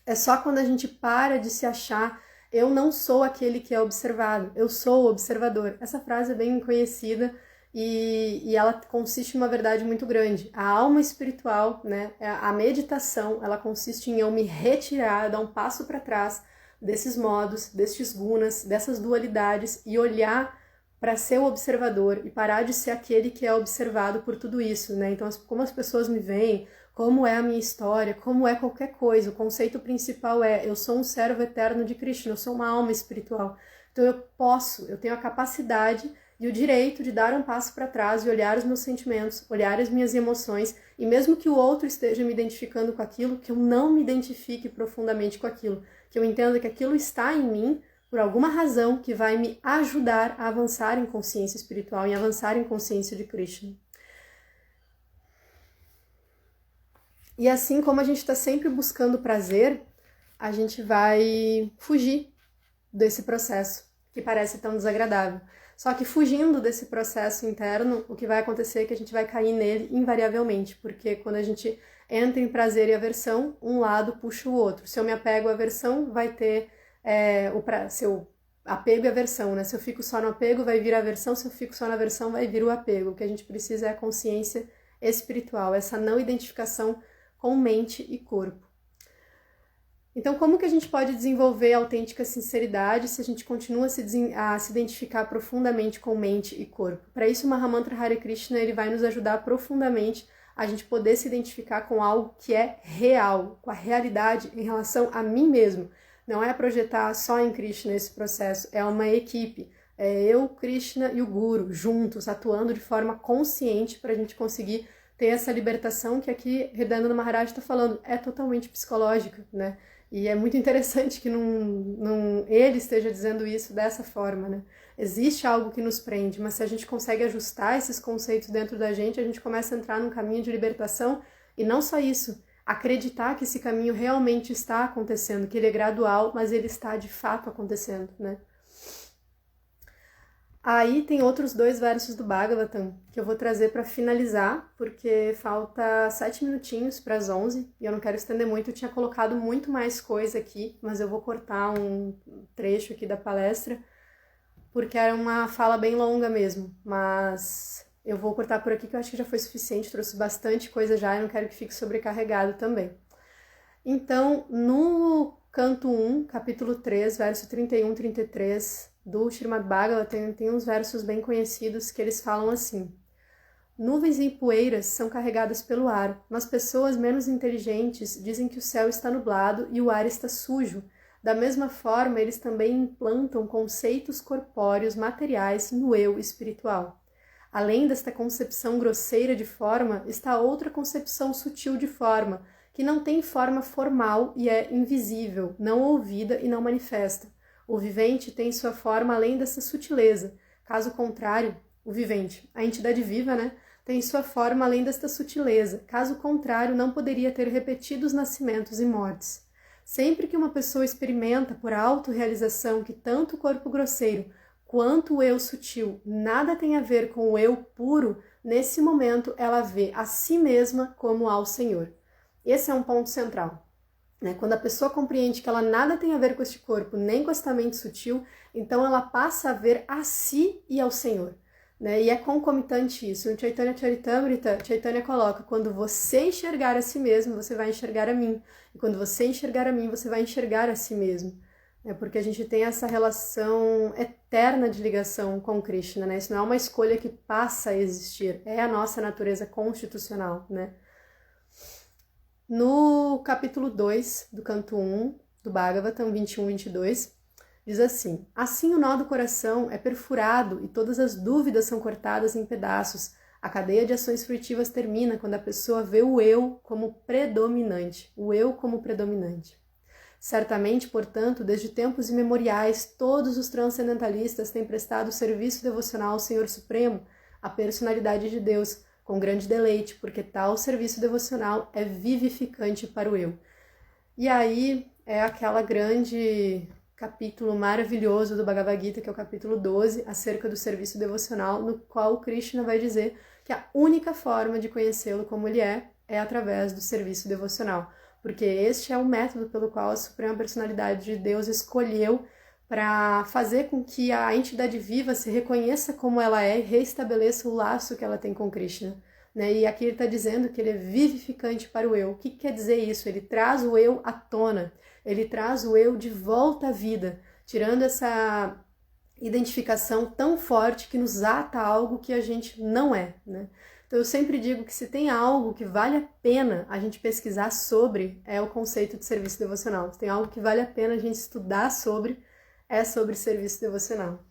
é só quando a gente para de se achar eu não sou aquele que é observado, eu sou o observador. Essa frase é bem conhecida e ela consiste em uma verdade muito grande. A alma espiritual, né, a meditação, ela consiste em eu me retirar, dar um passo para trás desses modos, destes gunas, dessas dualidades e olhar para ser o observador e parar de ser aquele que é observado por tudo isso, né? Então, como as pessoas me veem, como é a minha história, como é qualquer coisa, o conceito principal é eu sou um servo eterno de Krishna, eu sou uma alma espiritual. Então eu tenho a capacidade e o direito de dar um passo para trás e olhar os meus sentimentos, olhar as minhas emoções, e mesmo que o outro esteja me identificando com aquilo, que eu não me identifique profundamente com aquilo, que eu entenda que aquilo está em mim por alguma razão que vai me ajudar a avançar em consciência espiritual, em avançar em consciência de Krishna. E assim como a gente está sempre buscando prazer, a gente vai fugir desse processo que parece tão desagradável. Só que fugindo desse processo interno, o que vai acontecer é que a gente vai cair nele invariavelmente, porque quando a gente entra em prazer e aversão, um lado puxa o outro. Se eu me apego à aversão, vai ter se eu apego e aversão, né? Se eu fico só no apego, vai vir a aversão, se eu fico só na aversão, vai vir o apego. O que a gente precisa é a consciência espiritual, essa não identificação com mente e corpo. Então, como que a gente pode desenvolver a autêntica sinceridade se a gente continua a se identificar profundamente com mente e corpo? Para isso, o Mahamantra Hare Krishna ele vai nos ajudar profundamente a gente poder se identificar com algo que é real, com a realidade em relação a mim mesmo. Não é projetar só em Krishna esse processo, é uma equipe. É eu, Krishna e o Guru juntos, atuando de forma consciente para a gente conseguir ter essa libertação que aqui Hridayananda Maharaj está falando, é totalmente psicológica, né? E é muito interessante que ele esteja dizendo isso dessa forma, né? Existe algo que nos prende, mas se a gente consegue ajustar esses conceitos dentro da gente, a gente começa a entrar num caminho de libertação, e não só isso, acreditar que esse caminho realmente está acontecendo, que ele é gradual, mas ele está de fato acontecendo, né? Aí tem outros 2 versos do Bhagavatam que eu vou trazer para finalizar, porque falta 7 minutinhos para as 11 e eu não quero estender muito. Eu tinha colocado muito mais coisa aqui, mas eu vou cortar um trecho aqui da palestra, porque era uma fala bem longa mesmo. Mas eu vou cortar por aqui, que eu acho que já foi suficiente, trouxe bastante coisa já e não quero que fique sobrecarregado também. Então, no canto 1, capítulo 3, verso 31 e 33, do Srimad Bhagavatam tem uns versos bem conhecidos que eles falam assim: nuvens e poeiras são carregadas pelo ar, mas pessoas menos inteligentes dizem que o céu está nublado e o ar está sujo. Da mesma forma, eles também implantam conceitos corpóreos materiais no eu espiritual. Além desta concepção grosseira de forma, está outra concepção sutil de forma, que não tem forma formal e é invisível, não ouvida e não manifesta. O vivente tem sua forma além dessa sutileza. Caso contrário, o vivente, a entidade viva, né, tem sua forma além desta sutileza. Caso contrário, não poderia ter repetidos nascimentos e mortes. Sempre que uma pessoa experimenta por autorrealização que tanto o corpo grosseiro quanto o eu sutil nada tem a ver com o eu puro, nesse momento ela vê a si mesma como ao Senhor. Esse é um ponto central. Quando a pessoa compreende que ela nada tem a ver com este corpo, nem com esta mente sutil, então ela passa a ver a si e ao Senhor. E é concomitante isso. No Chaitanya Charitamrita, Chaitanya coloca: quando você enxergar a si mesmo, você vai enxergar a mim. E quando você enxergar a mim, você vai enxergar a si mesmo. Porque a gente tem essa relação eterna de ligação com Krishna. Isso não é uma escolha que passa a existir, é a nossa natureza constitucional. No capítulo 2 do canto 1, do Bhagavatam 21-22, diz assim: assim o nó do coração é perfurado e todas as dúvidas são cortadas em pedaços. A cadeia de ações fruitivas termina quando a pessoa vê o eu como predominante. O eu como predominante. Certamente, portanto, desde tempos imemoriais, todos os transcendentalistas têm prestado serviço devocional ao Senhor Supremo, a personalidade de Deus, com grande deleite, porque tal serviço devocional é vivificante para o eu. E aí é aquela grande capítulo maravilhoso do Bhagavad Gita, que é o capítulo 12, acerca do serviço devocional, no qual Krishna vai dizer que a única forma de conhecê-lo como ele é através do serviço devocional, porque este é o método pelo qual a Suprema Personalidade de Deus escolheu para fazer com que a entidade viva se reconheça como ela é e reestabeleça o laço que ela tem com Krishna. Né? E aqui ele está dizendo que ele é vivificante para o eu. O que quer dizer isso? Ele traz o eu à tona, ele traz o eu de volta à vida, tirando essa identificação tão forte que nos ata a algo que a gente não é, né? Então eu sempre digo que se tem algo que vale a pena a gente pesquisar sobre, é o conceito de serviço devocional. Se tem algo que vale a pena a gente estudar sobre, é sobre serviço devocional.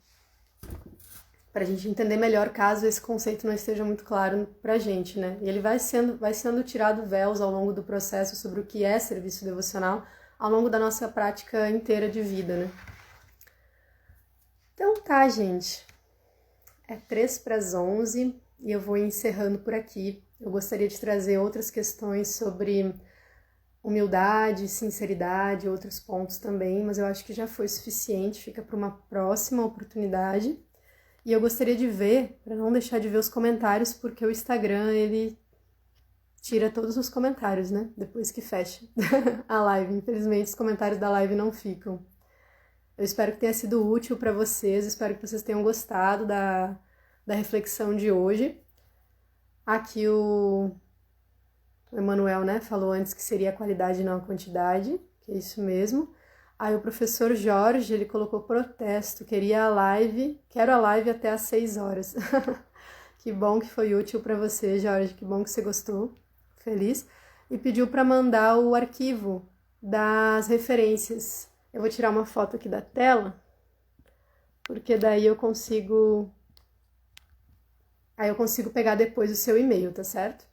Para a gente entender melhor caso esse conceito não esteja muito claro para a gente, né? E ele vai sendo tirado véus ao longo do processo sobre o que é serviço devocional, ao longo da nossa prática inteira de vida, né? Então tá, gente. É 10:55 e eu vou encerrando por aqui. Eu gostaria de trazer outras questões sobre humildade, sinceridade, outros pontos também, mas eu acho que já foi suficiente, fica para uma próxima oportunidade. E eu gostaria de ver, para não deixar de ver os comentários, porque o Instagram, ele tira todos os comentários, né? Depois que fecha a live. Infelizmente, os comentários da live não ficam. Eu espero que tenha sido útil para vocês, espero que vocês tenham gostado da reflexão de hoje. Aqui o Emanuel, né, falou antes que seria a qualidade e não a quantidade, que é isso mesmo. Aí o professor Jorge, ele colocou protesto, quero a live até às 6 horas. Que bom que foi útil para você, Jorge, que bom que você gostou, feliz. E pediu para mandar o arquivo das referências. Eu vou tirar uma foto aqui da tela, porque daí eu consigo pegar depois o seu e-mail, tá certo?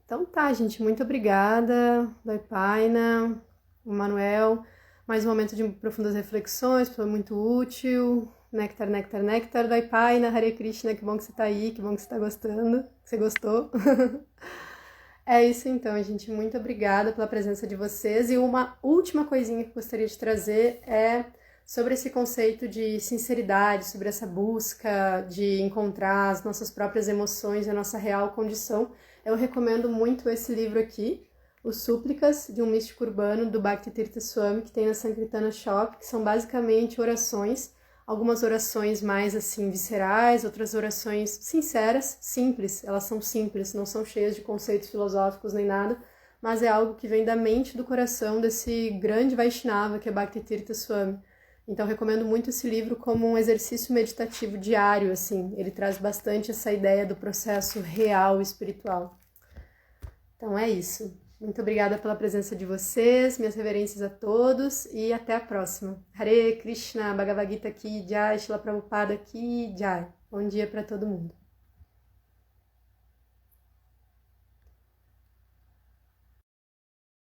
Então tá, gente, muito obrigada, Daipaina, o Manuel, mais um momento de profundas reflexões, foi muito útil, néctar, Daipaina, Hare Krishna, que bom que você tá aí, que bom que você tá gostando, que você gostou. É isso então, gente, muito obrigada pela presença de vocês, e uma última coisinha que eu gostaria de trazer é sobre esse conceito de sinceridade, sobre essa busca de encontrar as nossas próprias emoções e a nossa real condição. Eu recomendo muito esse livro aqui, Os Súplicas de um Místico Urbano, do Bhaktitirtha Swami, que tem na Sankirtana Shop, que são basicamente orações, algumas orações mais assim viscerais, outras orações sinceras, simples, elas são simples, não são cheias de conceitos filosóficos nem nada, mas é algo que vem da mente e do coração desse grande Vaishnava que é Bhaktitirtha Swami. Então, recomendo muito esse livro como um exercício meditativo diário, assim. Ele traz bastante essa ideia do processo real espiritual. Então, é isso. Muito obrigada pela presença de vocês, minhas reverências a todos e até a próxima. Hare Krishna, Bhagavad Gita Ki Jai, Shila Prabhupada Ki Jai. Bom dia para todo mundo.